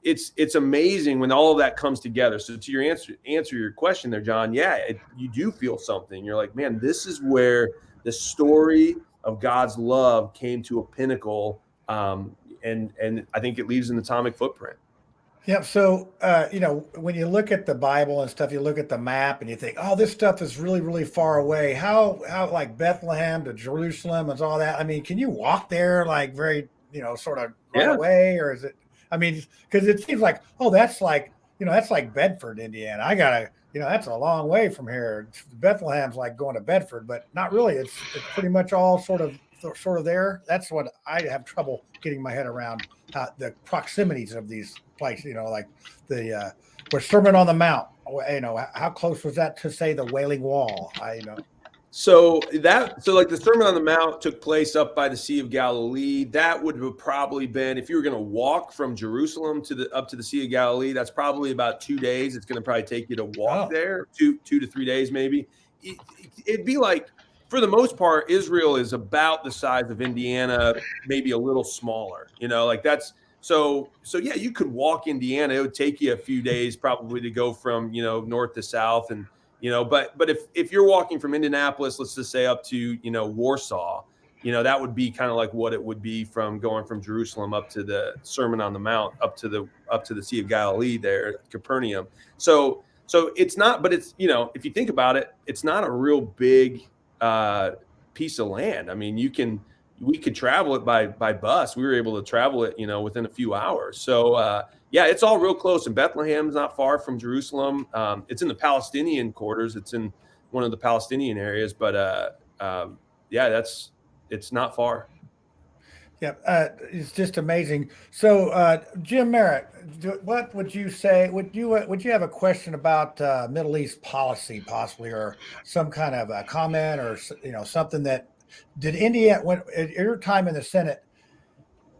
it's amazing when all of that comes together. So to your answer your question there, John, you do feel something. You're like, man, this is where the story of God's love came to a pinnacle. And I think it leaves an atomic footprint. Yeah. So, when you look at the Bible and stuff, you look at the map and you think, oh, this stuff is really, really far away. How like Bethlehem to Jerusalem and all that. I mean, can you walk there like very, sort of right away, or is it? I mean, because it seems like, oh, that's like Bedford, Indiana. I gotta, that's a long way from here. Bethlehem's like going to Bedford, but not really. It's pretty much all sort of there. That's what I have trouble getting my head around, the proximities of these places. Like the where Sermon on the Mount. How close was that to, say, the Wailing Wall? So like the Sermon on the Mount took place up by the Sea of Galilee. That would have probably been, if you were going to walk from Jerusalem up to the Sea of Galilee, that's probably about 2 days. It's going to probably take you to walk there, 2 to 3 days maybe. It'd be like, for the most part, Israel is about the size of Indiana, maybe a little smaller. Like that's so yeah, you could walk Indiana. It would take you a few days probably to go from north to south, and but if you're walking from Indianapolis, let's just say up to Warsaw, that would be kind of like what it would be from going from Jerusalem up to the Sermon on the Mount, up to the Sea of Galilee there at Capernaum. So it's not, but it's if you think about it, it's not a real big piece of land. I mean, we could travel it by bus. We were able to travel it within a few hours. So it's all real close, and Bethlehem's not far from Jerusalem. It's in the Palestinian quarters. It's in one of the Palestinian areas, but it's not far. Yeah, it's just amazing. So, Jim Merritt, what would you say? Would you have a question about Middle East policy, possibly, or some kind of a comment, or something that did India, when at your time in the Senate,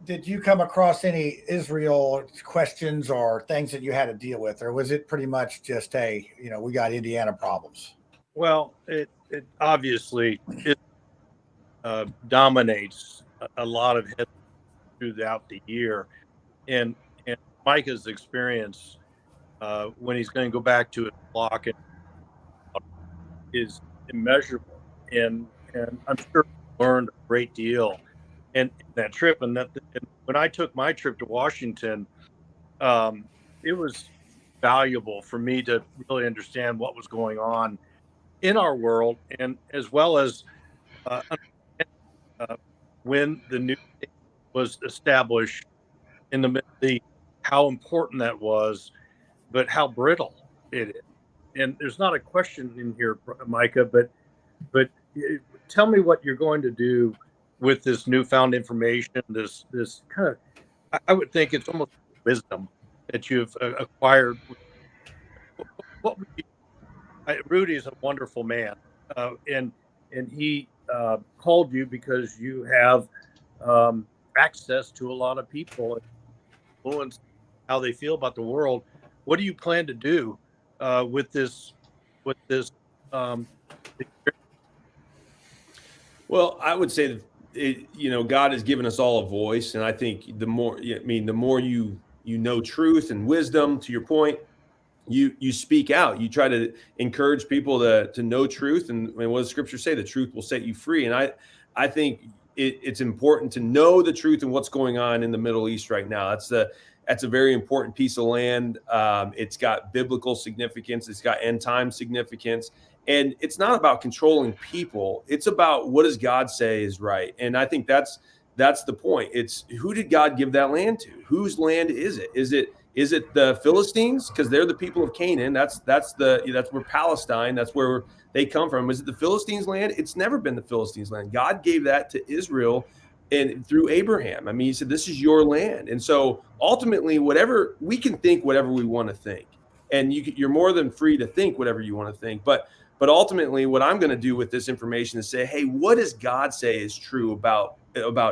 did you come across any Israel questions or things that you had to deal with, or was it pretty much just, hey, we got Indiana problems? Well, it obviously dominates a lot of headlines throughout the year, and Micah's experience when he's going to go back to his block is immeasurable, and I'm sure he learned a great deal in that trip. And when I took my trip to Washington, it was valuable for me to really understand what was going on in our world, and as well as when the new state was established in the Middle East, how important that was, but how brittle it is. And there's not a question in here, Micah, but tell me what you're going to do with this newfound information, this kind of, I would think it's almost wisdom that you've acquired. What would you, Rudy is a wonderful man, and he called you because you have access to a lot of people and influence how they feel about the world. What do you plan to do with this? Well, I would say that God has given us all a voice, and I think the more you know truth and wisdom, to your point, you speak out. You try to encourage people to know truth, and what does Scripture say? The truth will set you free. And I think it's important to know the truth and what's going on in the Middle East right now. That's a very important piece of land. It's got biblical significance. It's got end time significance. And it's not about controlling people. It's about what does God say is right. And I think that's the point. It's who did God give that land to? Whose land is it? Is it the Philistines? Because they're the people of Canaan. That's where Palestine, that's where they come from. Is it the Philistines' land? It's never been the Philistines' land. God gave that to Israel and through Abraham. I mean, he said, this is your land. And so ultimately, we can think whatever we want to think. And you're more than free to think whatever you want to think. But But ultimately, what I'm going to do with this information is say, hey, what does God say is true about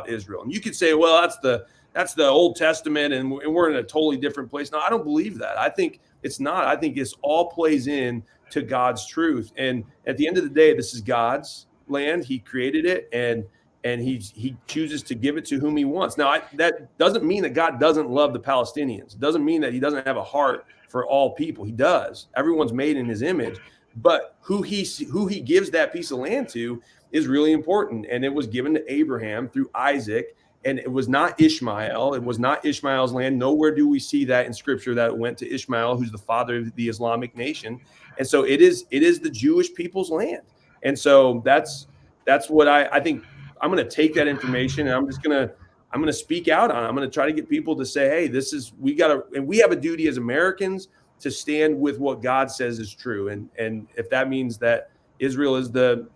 Israel? And you could say, well, that's the Old Testament, and we're in a totally different place. No, I don't believe that. I think it's not. I think it's all plays in to God's truth. And at the end of the day, this is God's land. He created it, and he chooses to give it to whom he wants. Now, that doesn't mean that God doesn't love the Palestinians. It doesn't mean that he doesn't have a heart for all people. He does. Everyone's made in his image. But who he gives that piece of land to is really important. And it was given to Abraham through Isaac, and it was not Ishmael. It was not Ishmael's land. Nowhere do we see that in scripture that it went to Ishmael, who's the father of the Islamic nation. And so it is the Jewish people's land. And so that's what I think. I'm going to take that information, and I'm going to speak out on it. I'm going to try to get people to say, hey, we have a duty as Americans to stand with what God says is true. And if that means that Israel is the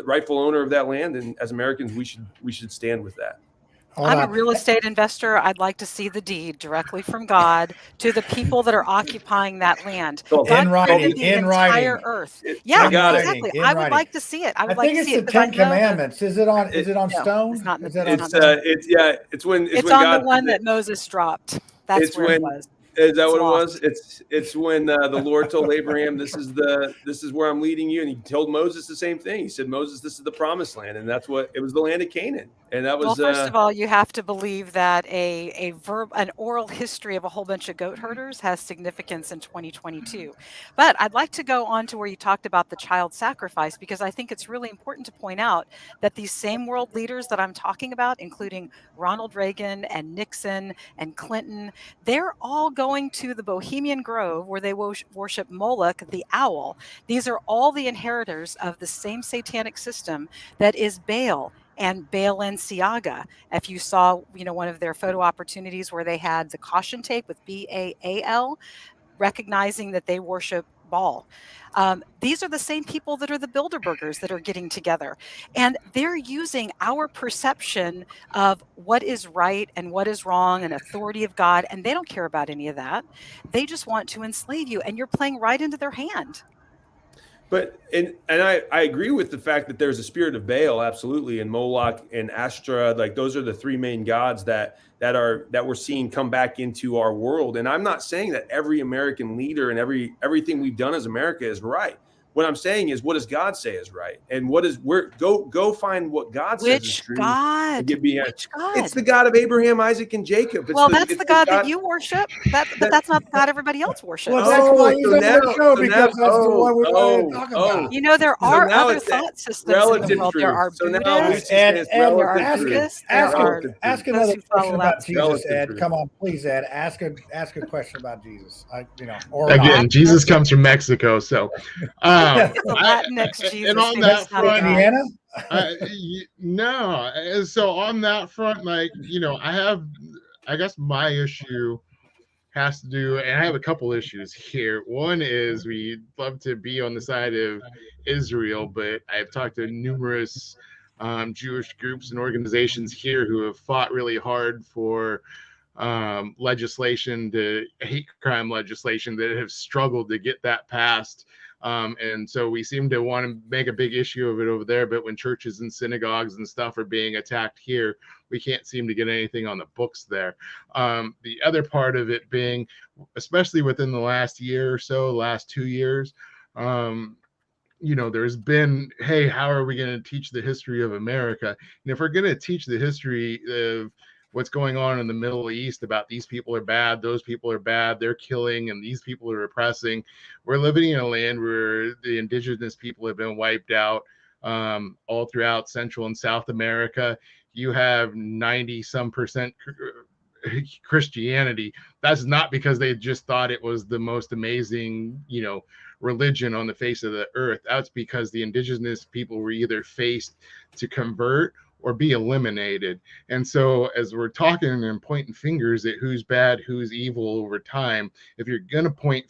rightful owner of that land, and as Americans, we should stand with that. I'm a real estate investor. I'd like to see the deed directly from God to the people that are occupying that land. In writing, the entire earth. Yeah, exactly. I would like to see it. I think it's the Ten Commandments. Is it on stone? It's not. It's when it's on God, the one that Moses dropped. That's where it was. Is that what it was? It's when the Lord told Abraham, this is where I'm leading you. And he told Moses the same thing. He said, Moses, this is the promised land. And it was the land of Canaan. And that was, well, first of all, you have to believe that an oral history of a whole bunch of goat herders has significance in 2022. But I'd like to go on to where you talked about the child sacrifice, because I think it's really important to point out that these same world leaders that I'm talking about, including Ronald Reagan and Nixon and Clinton, they're all going to the Bohemian Grove where they worship Moloch, the owl. These are all the inheritors of the same satanic system that is Baal and Balenciaga. If you saw, one of their photo opportunities where they had the caution tape with Baal, recognizing that they worship Baal. These are the same people that are the Bilderbergers that are getting together. And they're using our perception of what is right and what is wrong and authority of God. And they don't care about any of that. They just want to enslave you. And you're playing right into their hand. But and I agree with the fact that there's a spirit of Baal, absolutely, and Moloch and Ashtra, like those are the three main gods that we're seeing come back into our world. And I'm not saying that every American leader and everything we've done as America is right. What I'm saying is, what does God say is right, and go find what God says is true. God? Which God? It's the God of Abraham, Isaac, and Jacob. That's the God that you worship. But that's not the God everybody else worships. Well, that's why he's on the show, because that's the one we're going to talk about. There are other thought systems in the world. There are Buddhists, there are Buddhists, ask another question about Jesus, Ed. Come on, please, Ed. Ask a question about Jesus. Again, Jesus comes from Mexico, so. It's a Latinx Jesus. And on that front, Indiana? No. So on that front, I guess my issue has to do, and I have a couple issues here. One is we love to be on the side of Israel, but I've talked to numerous Jewish groups and organizations here who have fought really hard for hate crime legislation that have struggled to get that passed. And so we seem to want to make a big issue of it over there, but when churches and synagogues and stuff are being attacked here, we can't seem to get anything on the books there. The other part of it being, especially within the last year or so, last 2 years, there's been, hey, how are we going to teach the history of America? And if we're going to teach the history of what's going on in the Middle East about these people are bad, those people are bad, they're killing, and these people are oppressing. We're living in a land where the indigenous people have been wiped out all throughout Central and South America. You have 90% Christianity. That's not because they just thought it was the most amazing, religion on the face of the earth. That's because the indigenous people were either faced to convert or be eliminated. And so as we're talking and pointing fingers at who's bad, who's evil over time, if you're going to point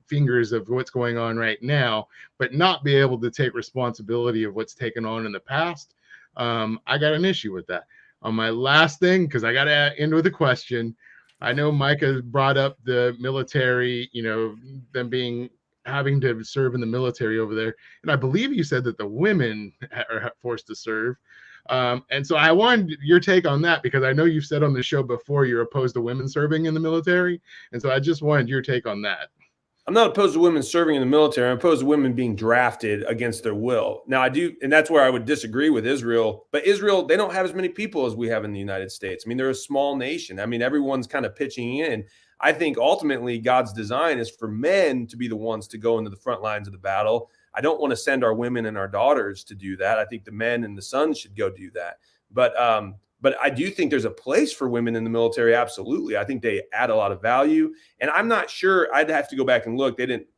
fingers of what's going on right now, but not be able to take responsibility of what's taken on in the past, I got an issue with that. On my last thing, because I got to end with a question. I know Micah brought up the military, them being having to serve in the military over there. And I believe you said that the women are forced to serve. And so I wanted your take on that, because I know you've said on the show before you're opposed to women serving in the military. And so I just wanted your take on that. I'm not opposed to women serving in the military. I'm opposed to women being drafted against their will. Now, I do, and that's where I would disagree with Israel. But Israel, they don't have as many people as we have in the United States. I mean, they're a small nation. I mean, everyone's kind of pitching in. I think ultimately God's design is for men to be the ones to go into the front lines of the battle. I don't want to send our women and our daughters to do that. I think the men and the sons should go do that. But I do think there's a place for women in the military. Absolutely. I think they add a lot of value. And I'm not sure, I'd have to go back and look. I didn't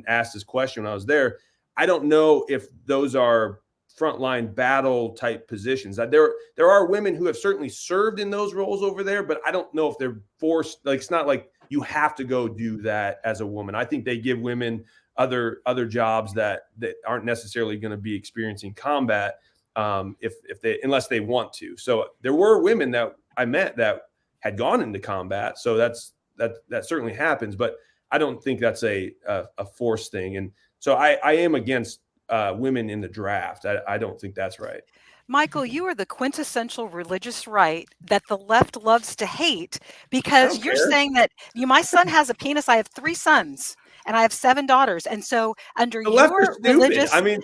ask this question when I was there. I don't know if those are frontline battle type positions. There are women who have certainly served in those roles over there, but I don't know if they're forced. Like, it's not like you have to go do that as a woman. I think they give women other jobs that aren't necessarily going to be experiencing combat. Unless they want to. So there were women that I met that had gone into combat. So that certainly happens, but I don't think that's a forced thing. And so I am against women in the draft. I don't think that's right. Michael, you are the quintessential religious right that the left loves to hate, because you're saying that my son has a penis. I have 3 sons. And I have 7 daughters. And so under your religious, there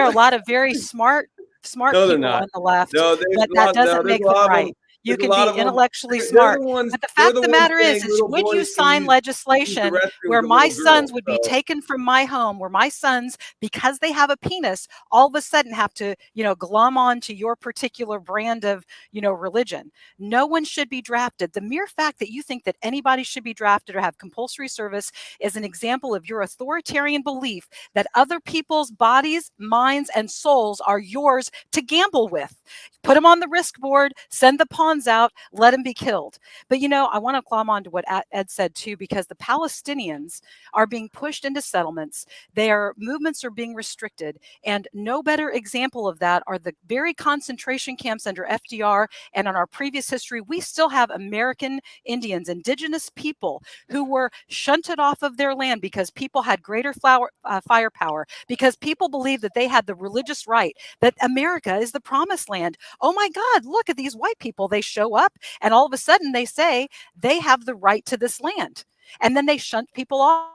are a lot of very smart people on the left, but that doesn't make them right. You can be intellectually smart. But the fact of the matter is would you sign legislation where my sons would be taken from my home, where my sons, because they have a penis, all of a sudden have to, glom on to your particular brand of, religion? No one should be drafted. The mere fact that you think that anybody should be drafted or have compulsory service is an example of your authoritarian belief that other people's bodies, minds, and souls are yours to gamble with. Put them on the risk board, send the pawns out, let them be killed. But, I want to climb on to what Ed said too, because the Palestinians are being pushed into settlements. Their movements are being restricted. And no better example of that are the very concentration camps under FDR. And on our previous history, we still have American Indians, indigenous people, who were shunted off of their land because people had greater firepower, because people believed that they had the religious right, that America is the promised land. Oh my God, look at these white people. They show up and all of a sudden they say they have the right to this land. And then they shunt people off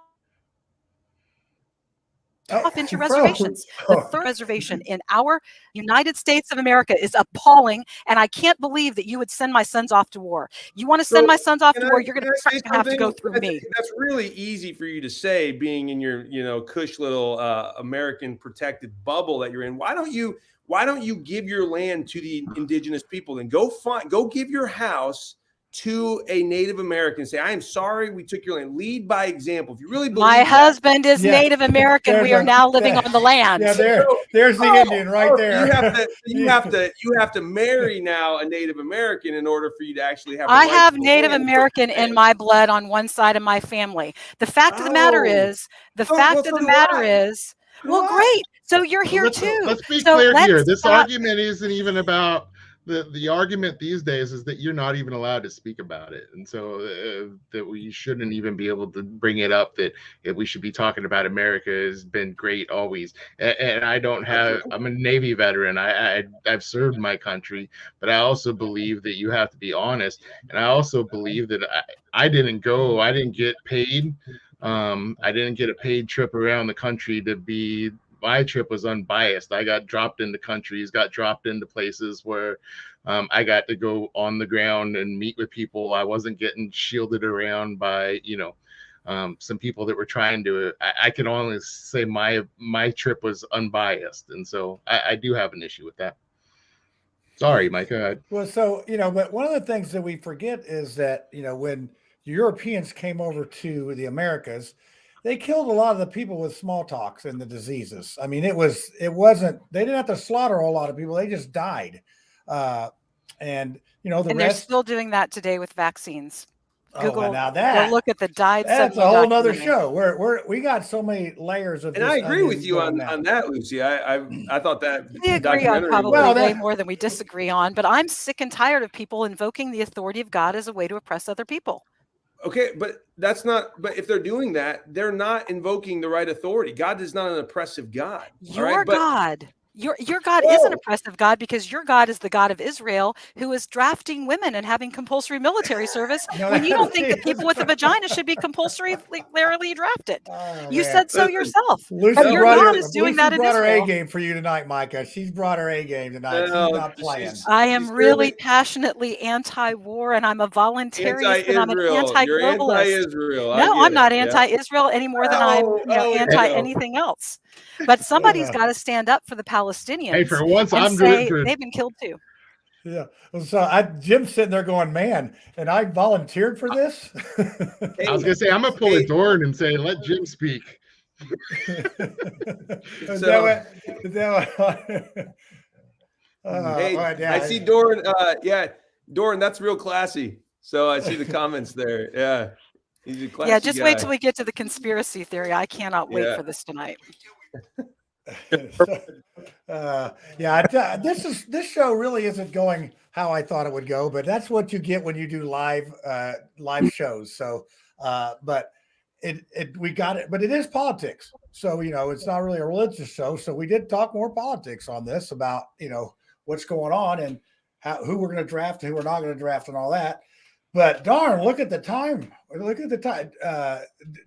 into reservations. The third reservation in our United States of America is appalling, and I can't believe that you would send my sons off to war. You want to send my sons off to war, you're going to have to go through me. That's really easy for you to say, being in your cush little American protected bubble that you're in. Why don't you give your land to the indigenous people and go give your house to a Native American? Say, I am sorry we took your land. Lead by example. If you really believe my husband is Native American, we are now living on the land. Yeah, there's the Indian right there. You have to marry now a Native American in order for you to actually have. I have Native American in my blood on one side of my family. The fact of the matter is, well, great. So you're here too. Let's be clear here. This argument isn't even about the argument these days is that you're not even allowed to speak about it. And so that we shouldn't even be able to bring it up, that we should be talking about America has been great always. And I'm a Navy veteran. I've served my country, but I also believe that you have to be honest. And I also believe that I didn't get paid. I didn't get a paid trip around the country my trip was unbiased. I got dropped into countries, got dropped into places where I got to go on the ground and meet with people. I wasn't getting shielded around by, some people that were trying to. I can only say my trip was unbiased, and so I do have an issue with that. Sorry, Micah. Well, so but one of the things that we forget is that when Europeans came over to the Americas, they killed a lot of the people with smallpox and the diseases. I mean, they didn't have to slaughter a whole lot of people. They just died. And they're still doing that today with vaccines. Google, now go look at the died. That's a whole nother show. We got so many layers of. And I agree with you on that, Lucy. I thought that we agree on probably way more than we disagree on. But I'm sick and tired of people invoking the authority of God as a way to oppress other people. Okay, but that's not. But if they're doing that, they're not invoking the right authority. God is not an oppressive God. Your God. Your God is an oppressive God because your God is the God of Israel who is drafting women and having compulsory military service when you don't think that people with a vagina should be compulsorily drafted. You said so yourself. Lucy Your brought God is doing that in her A Israel. game for you tonight, Micah. She's brought her A game tonight. She's not playing. I am really passionately anti-war, and I'm a voluntarist, and I'm an Anti-Israel. You're anti-globalist. anti-Israel. I No, get I'm not it. Yeah. anti-Israel any more than I'm anti anything else. But somebody's got to stand up for the Palestinians. Hey, for once, and I'm say good. they've been killed too. Yeah. So Jim's sitting there going, man, and I volunteered for this. I was gonna say I'm gonna pull a Dorn and say, let Jim speak. Is that what? I see Doran. Doran, that's real classy. So I see the comments there. Yeah. He's a classy Just guy. wait till we get to the conspiracy theory. I cannot wait for this tonight. This show really isn't going how I thought it would go, but that's what you get when you do live shows. So, but we got it, but it is politics. So, it's not really a religious show. So we did talk more politics on this about, what's going on and who we're going to draft, who we're not going to draft and all that. But darn, look at the time. Look at the time.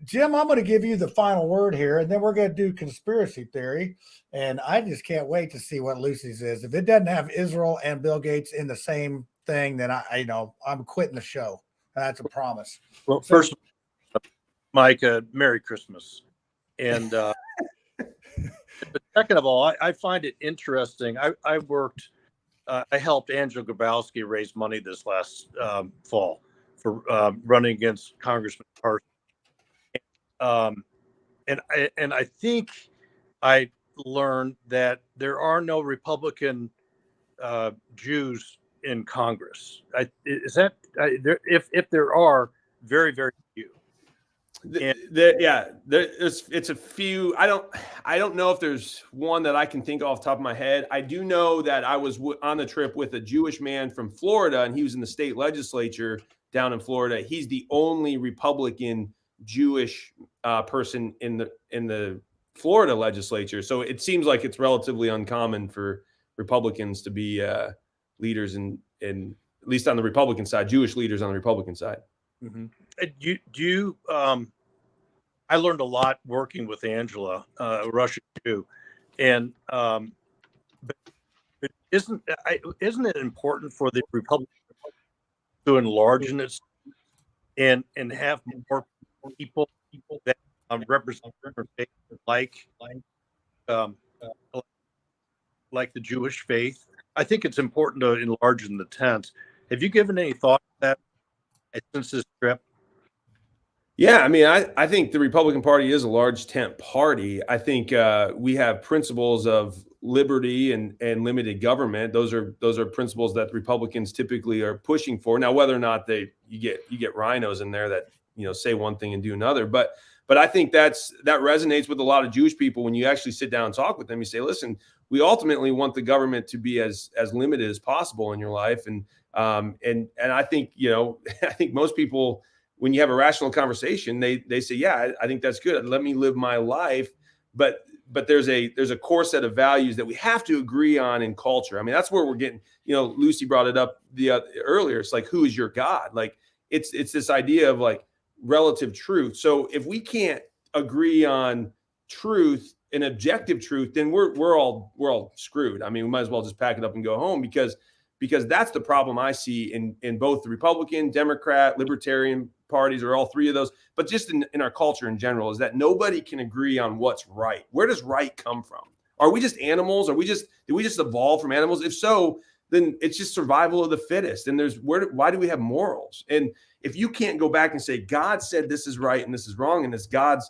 Jim, I'm going to give you the final word here, and then we're going to do conspiracy theory. And I just can't wait to see what Lucy's is. If it doesn't have Israel and Bill Gates in the same thing, then I'm quitting the show. That's a promise. Well, first, Micah, Merry Christmas. And but second of all, I find it interesting. I worked. I helped Angela Grabowski raise money this last fall for running against Congressman Carson. And I think I learned that there are no Republican Jews in Congress. If there are, very, very few. It's a few. I don't know if there's one that I can think off the top of my head. I do know that I was on the trip with a Jewish man from Florida, and he was in the state legislature down in Florida. He's the only Republican Jewish person in the Florida legislature. So it seems like it's relatively uncommon for Republicans to be leaders in at least on the Republican side, Jewish leaders on the Republican side. Mm-hmm. I learned a lot working with Angela, a Russian Jew, and but isn't it important for the Republican to enlarge in its and have more people that represent like the Jewish faith? I think it's important to enlarge in the tent. Have you given any thought to that since this trip? Yeah, I mean, I think the Republican Party is a large tent party. I think we have principles of liberty and limited government. Those are principles that Republicans typically are pushing for. Now, whether or not you get rhinos in there that say one thing and do another, but I think that resonates with a lot of Jewish people when you actually sit down and talk with them. You say, listen, we ultimately want the government to be as limited as possible in your life, and I think I think most people, when you have a rational conversation, they say, yeah, I think that's good. Let me live my life. But there's a core set of values that we have to agree on in culture. I mean, that's where we're getting, Lucy brought it up earlier. It's like, who is your God? Like it's this idea of like relative truth. So if we can't agree on truth and objective truth, then we're all screwed. I mean, we might as well just pack it up and go home because that's the problem I see in both the Republican, Democrat, Libertarian parties, or all three of those, but just in our culture in general, is that nobody can agree on what's right. Where does right come from? Are we just animals? Did we just evolve from animals? If so, then it's just survival of the fittest. And why do we have morals? And if you can't go back and say, God said this is right and this is wrong, and it's God's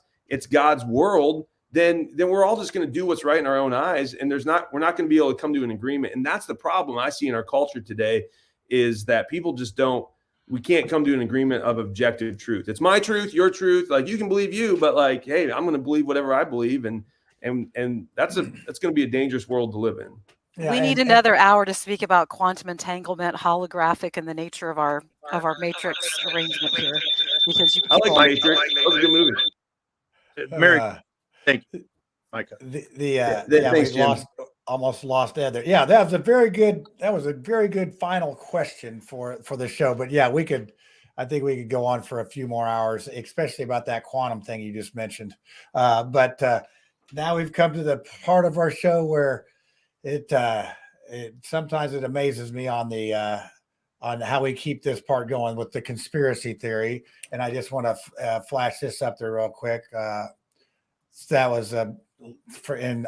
world, then we're all just going to do what's right in our own eyes. And we're not going to be able to come to an agreement. And that's the problem I see in our culture today, is that people just we can't come to an agreement of objective truth. It's my truth, your truth. Like, you can believe you, but like, hey, I'm going to believe whatever I believe. And that's going to be a dangerous world to live in. Yeah, we need another hour to speak about quantum entanglement, holographic, and the nature of our matrix arrangement here. because you I like people. The Matrix. That was a good movie. Mary, thank you, Micah. Thanks, Jim. Almost lost Ed there. Yeah, that was a very good final question for the show. But yeah, I think we could go on for a few more hours, especially about that quantum thing you just mentioned. But now we've come to the part of our show where it sometimes it amazes me on how we keep this part going with the conspiracy theory. And I just want to flash this up there real quick. That was in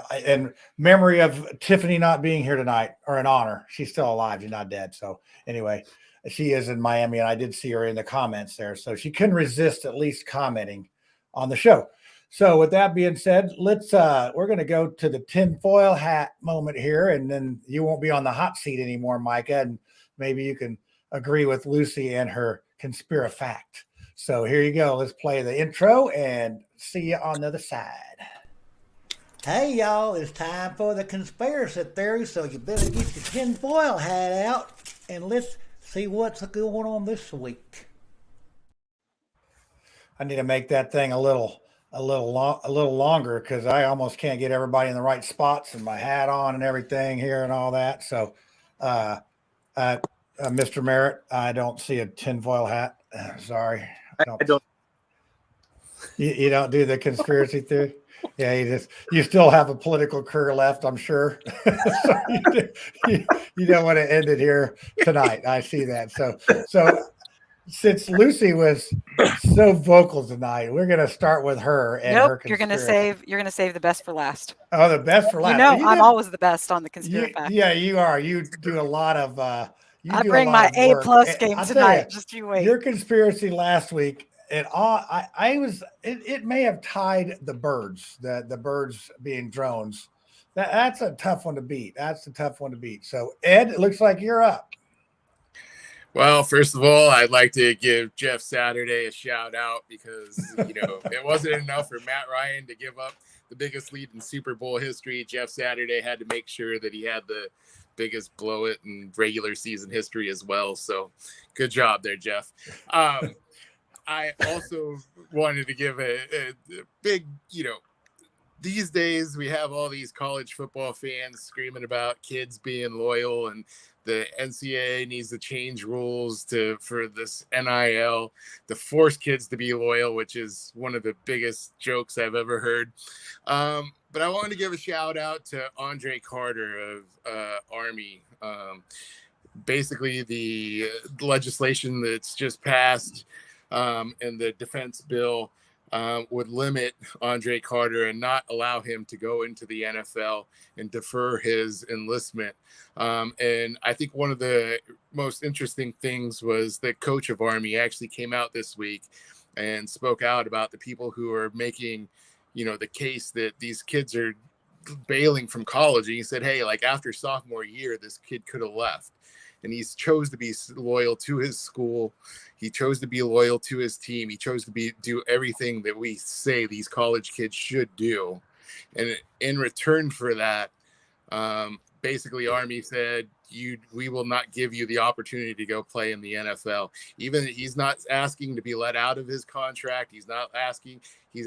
memory of Tiffany not being here tonight, or in honor. She's still alive. She's not dead. So anyway, she is in Miami, and I did see her in the comments there. So she couldn't resist at least commenting on the show. So with that being said, we're going to go to the tinfoil hat moment here, and then you won't be on the hot seat anymore, Micah, and maybe you can agree with Lucy and her conspirafact. So here you go. Let's play the intro and see you on the other side. Hey, y'all, it's time for the conspiracy theory, so you better get your tinfoil hat out, and let's see what's going on this week. I need to make that thing a little longer because I almost can't get everybody in the right spots and my hat on and everything here and all that. So, Mr. Merritt, I don't see a tinfoil hat. Sorry. I don't. You don't do the conspiracy theory? Yeah, you still have a political career left, I'm sure. So you don't want to end it here tonight. I see that. So since Lucy was so vocal tonight, we're going to start with her and her conspiracy. You're going to save the best for last. Oh, the best for last. I'm always the best on the conspiracy. Yeah, you are. You do a lot of I bring my A+ game tonight. Just you wait. Your conspiracy last week, it may have tied the birds, the birds being drones. That's a tough one to beat. So Ed, it looks like you're up. Well, first of all, I'd like to give Jeff Saturday a shout out because, it wasn't enough for Matt Ryan to give up the biggest lead in Super Bowl history. Jeff Saturday had to make sure that he had the biggest blow it in regular season history as well. So good job there, Jeff. I also wanted to give a big, these days we have all these college football fans screaming about kids being loyal, and the NCAA needs to change rules for this NIL to force kids to be loyal, which is one of the biggest jokes I've ever heard. But I wanted to give a shout out to Andre Carter of Army. Basically, the legislation that's just passed and the defense bill would limit Andre Carter and not allow him to go into the NFL and defer his enlistment. And I think one of the most interesting things was the coach of Army actually came out this week and spoke out about the people who are making, the case that these kids are bailing from college. And he said, hey, like after sophomore year, this kid could have left. And he chose to be loyal to his school. He chose to be loyal to his team. He chose to do everything that we say these college kids should do. And in return for that, basically Army said, we will not give you the opportunity to go play in the NFL. Even he's not asking to be let out of his contract. He's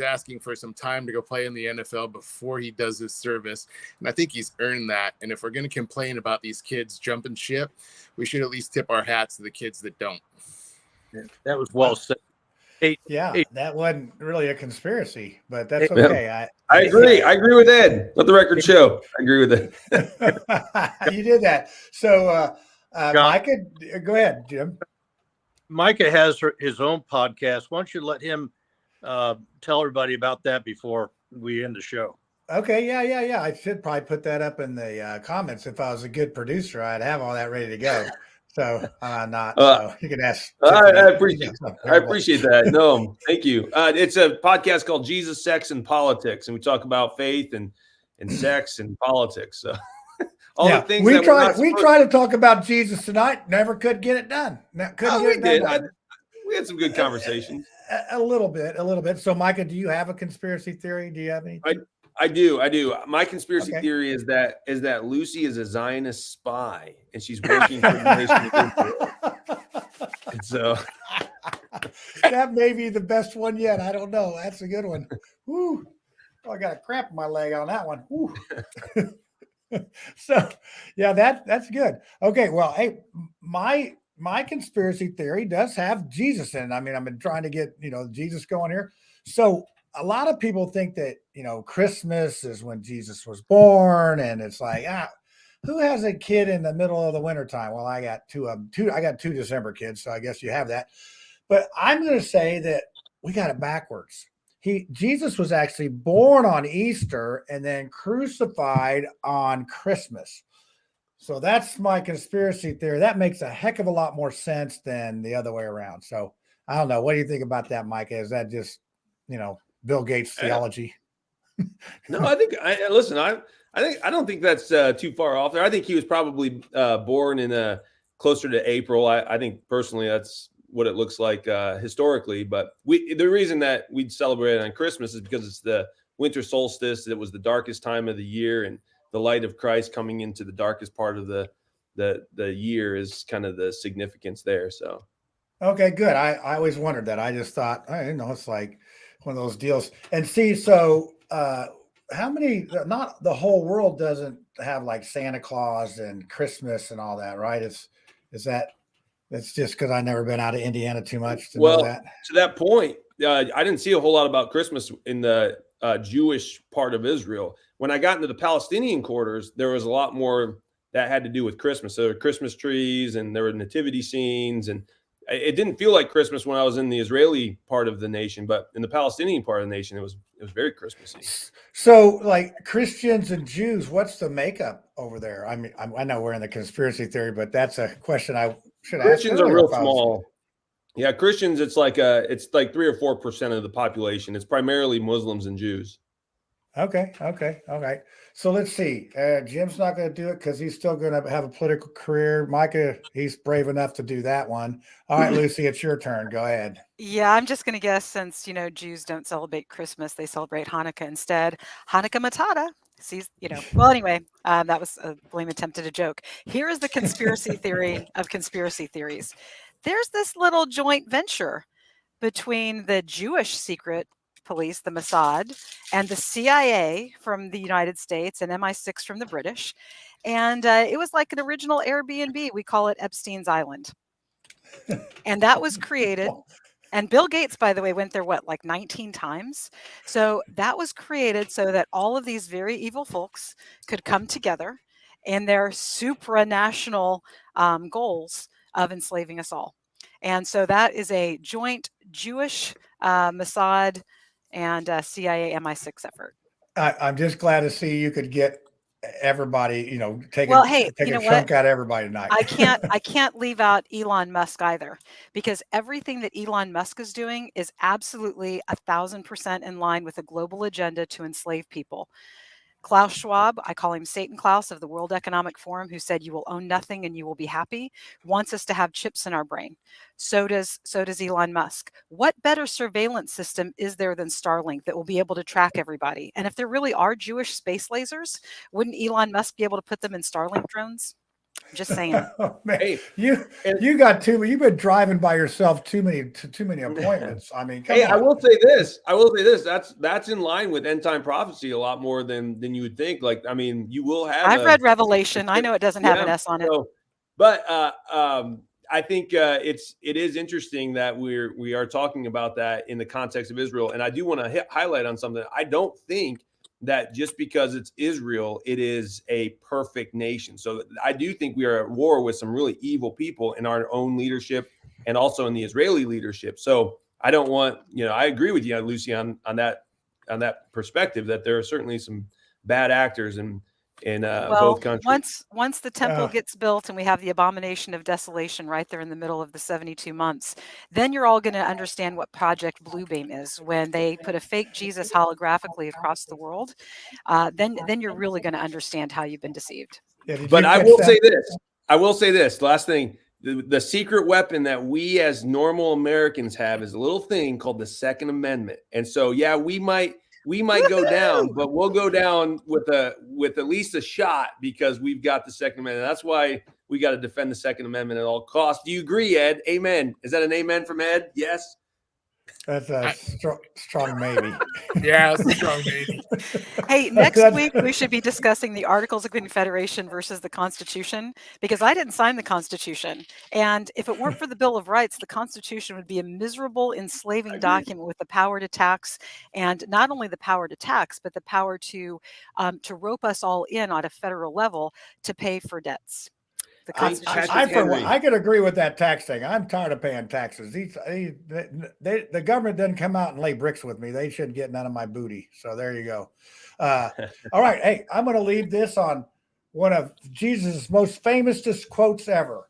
asking for some time to go play in the NFL before he does his service. And I think he's earned that. And if we're going to complain about these kids jumping ship, we should at least tip our hats to the kids that don't. Yeah, that was well said. That wasn't really a conspiracy, but that's okay. I agree. I agree with Ed. Let the record show. I agree with it. You did that. So, Micah, go ahead, Jim. Micah has his own podcast. Why don't you let him tell everybody about that before we end the show? Okay. Yeah. I should probably put that up in the comments. If I was a good producer, I'd have all that ready to go. So not. So you can ask. I appreciate that. No, thank you. It's a podcast called Jesus, Sex, and Politics, and we talk about faith and sex and politics. So the things we try to talk about Jesus tonight. Never could get it done. We had some good conversations. A little bit. So, Micah, do you have a conspiracy theory? Do you have any? I do. My conspiracy theory is that Lucy is a Zionist spy and she's working for the nation of Israel. And so That may be the best one yet. I don't know. That's a good one. Woo. Oh, I got a cramp in my leg on that one. Woo. So yeah, that's good. Okay, well, hey, my conspiracy theory does have Jesus in it. I mean, I've been trying to get Jesus going here. So a lot of people think that Christmas is when Jesus was born, and it's like who has a kid in the middle of the wintertime? Well, I got two of them. I got two December kids, so I guess you have that. But I'm going to say that we got it backwards. Jesus was actually born on Easter and then crucified on Christmas. So that's my conspiracy theory. That makes a heck of a lot more sense than the other way around. So I don't know. What do you think about that, Micah? Is that just, Bill Gates theology? No, I think I don't think that's too far off there. I think he was probably born in closer to April. I think personally that's what it looks like historically. But the reason that we'd celebrate on Christmas is because it's the winter solstice. It was the darkest time of the year, and the light of Christ coming into the darkest part of the year is kind of the significance there. So, okay, good. I always wondered that. I just thought, it's like one of those deals. And see, so how many? Not the whole world doesn't have like Santa Claus and Christmas and all that, right? It's just because I've never been out of Indiana too much to know that. To that point, I didn't see a whole lot about Christmas in the Jewish part of Israel. When I got into the Palestinian quarters, there was a lot more that had to do with Christmas. So there were Christmas trees and there were nativity scenes, and it didn't feel like Christmas when I was in the Israeli part of the nation, but in the Palestinian part of the nation, it was very Christmassy. So, like Christians and Jews, what's the makeup over there? I mean, I know we're in the conspiracy theory, but that's a question I should ask. Christians are real small. Yeah, Christians, it's like 3 or 4% of the population. It's primarily Muslims and Jews. Okay. All right. So let's see. Jim's not going to do it because he's still going to have a political career. Micah, he's brave enough to do that one. All right, Lucy, it's your turn. Go ahead. Yeah, I'm just going to guess, since Jews don't celebrate Christmas, they celebrate Hanukkah instead. Hanukkah Matata. Well, anyway, that was a lame attempt at a joke. Here is the conspiracy theory of conspiracy theories. There's this little joint venture between the Jewish secret police, the Mossad, and the CIA from the United States and MI6 from the British. And it was like an original Airbnb. We call it Epstein's Island. And that was created. And Bill Gates, by the way, went there, 19 times? So that was created so that all of these very evil folks could come together in their supranational goals of enslaving us all. And so that is a joint Jewish Mossad and CIA MI6 effort. I'm just glad to see you could get everybody, take a chunk out of everybody tonight. I can't leave out Elon Musk either, because everything that Elon Musk is doing is absolutely 1,000% in line with a global agenda to enslave people. Klaus Schwab, I call him Satan Klaus of the World Economic Forum, who said you will own nothing and you will be happy, wants us to have chips in our brain. So does Elon Musk. What better surveillance system is there than Starlink that will be able to track everybody? And if there really are Jewish space lasers, wouldn't Elon Musk be able to put them in Starlink drones? Just saying. Oh, man. Hey, you got you've been driving by yourself too many appointments. I mean, I will say this. That's in line with end time prophecy a lot more than you would think. You will have. I've read Revelation. I know it doesn't have an S on it. But I think it is interesting that we are talking about that in the context of Israel. And I do want to highlight on something. I don't think that just because it's Israel, it is a perfect nation. So I do think we are at war with some really evil people in our own leadership and also in the Israeli leadership. So I don't want, I agree with you, Lucy, on that perspective, that there are certainly some bad actors in both countries. Once the temple gets built and we have the abomination of desolation right there in the middle of the 72 months, then you're all going to understand what Project Bluebeam is. When they put a fake Jesus holographically across the world, then you're really going to understand how you've been deceived. But I will say this. Last thing, the secret weapon that we as normal Americans have is a little thing called the Second Amendment. And so, we might go down, but we'll go down with at least a shot because we've got the Second Amendment. That's why We got to defend the Second Amendment at all costs. Do you agree, Ed? Amen. Is that an amen from Ed? Yes. That's a strong maybe. Yeah, it's a strong maybe. Hey, next week we should be discussing the Articles of Confederation versus the Constitution, because I didn't sign the Constitution. And if it weren't for the Bill of Rights, the Constitution would be a miserable, enslaving document with the power to tax, and not only the power to tax, but the power to rope us all in on a federal level to pay for debts. The Constitution. I could agree with that tax thing. I'm tired of paying taxes. The government doesn't come out and lay bricks with me. They shouldn't get none of my booty. So there you go. All right. Hey, I'm going to leave this on one of Jesus' most famous quotes ever.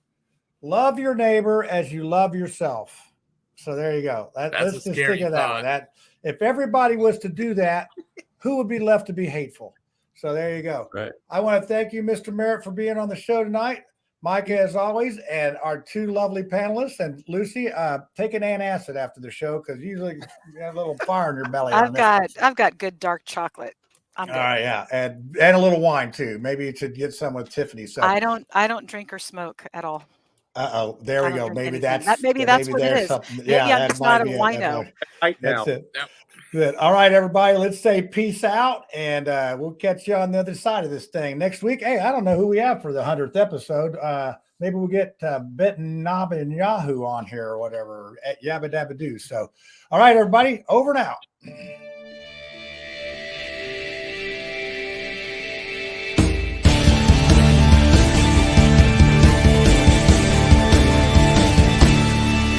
Love your neighbor as you love yourself. So there you go. Let's just think of that one. That if everybody was to do that, who would be left to be hateful? So there you go. Right. I want to thank you, Mr. Merritt, for being on the show tonight. Micah, as always, and our two lovely panelists, and Lucy, take an antacid after the show, because usually you have a little fire in your belly. I've got good dark chocolate. I'm good. All right, yeah, and a little wine too. Maybe you should get some with Tiffany. So I don't drink or smoke at all. There we go. Maybe that's what it is. Maybe I'm just not a wino. That's it. Good. All right, everybody. Let's say peace out, and we'll catch you on the other side of this thing next week. Hey, I don't know who we have for the 100th episode. Maybe we'll get Benton Knob and Yahoo on here or whatever. Yabba dabba doo. So, all right, everybody. Over now.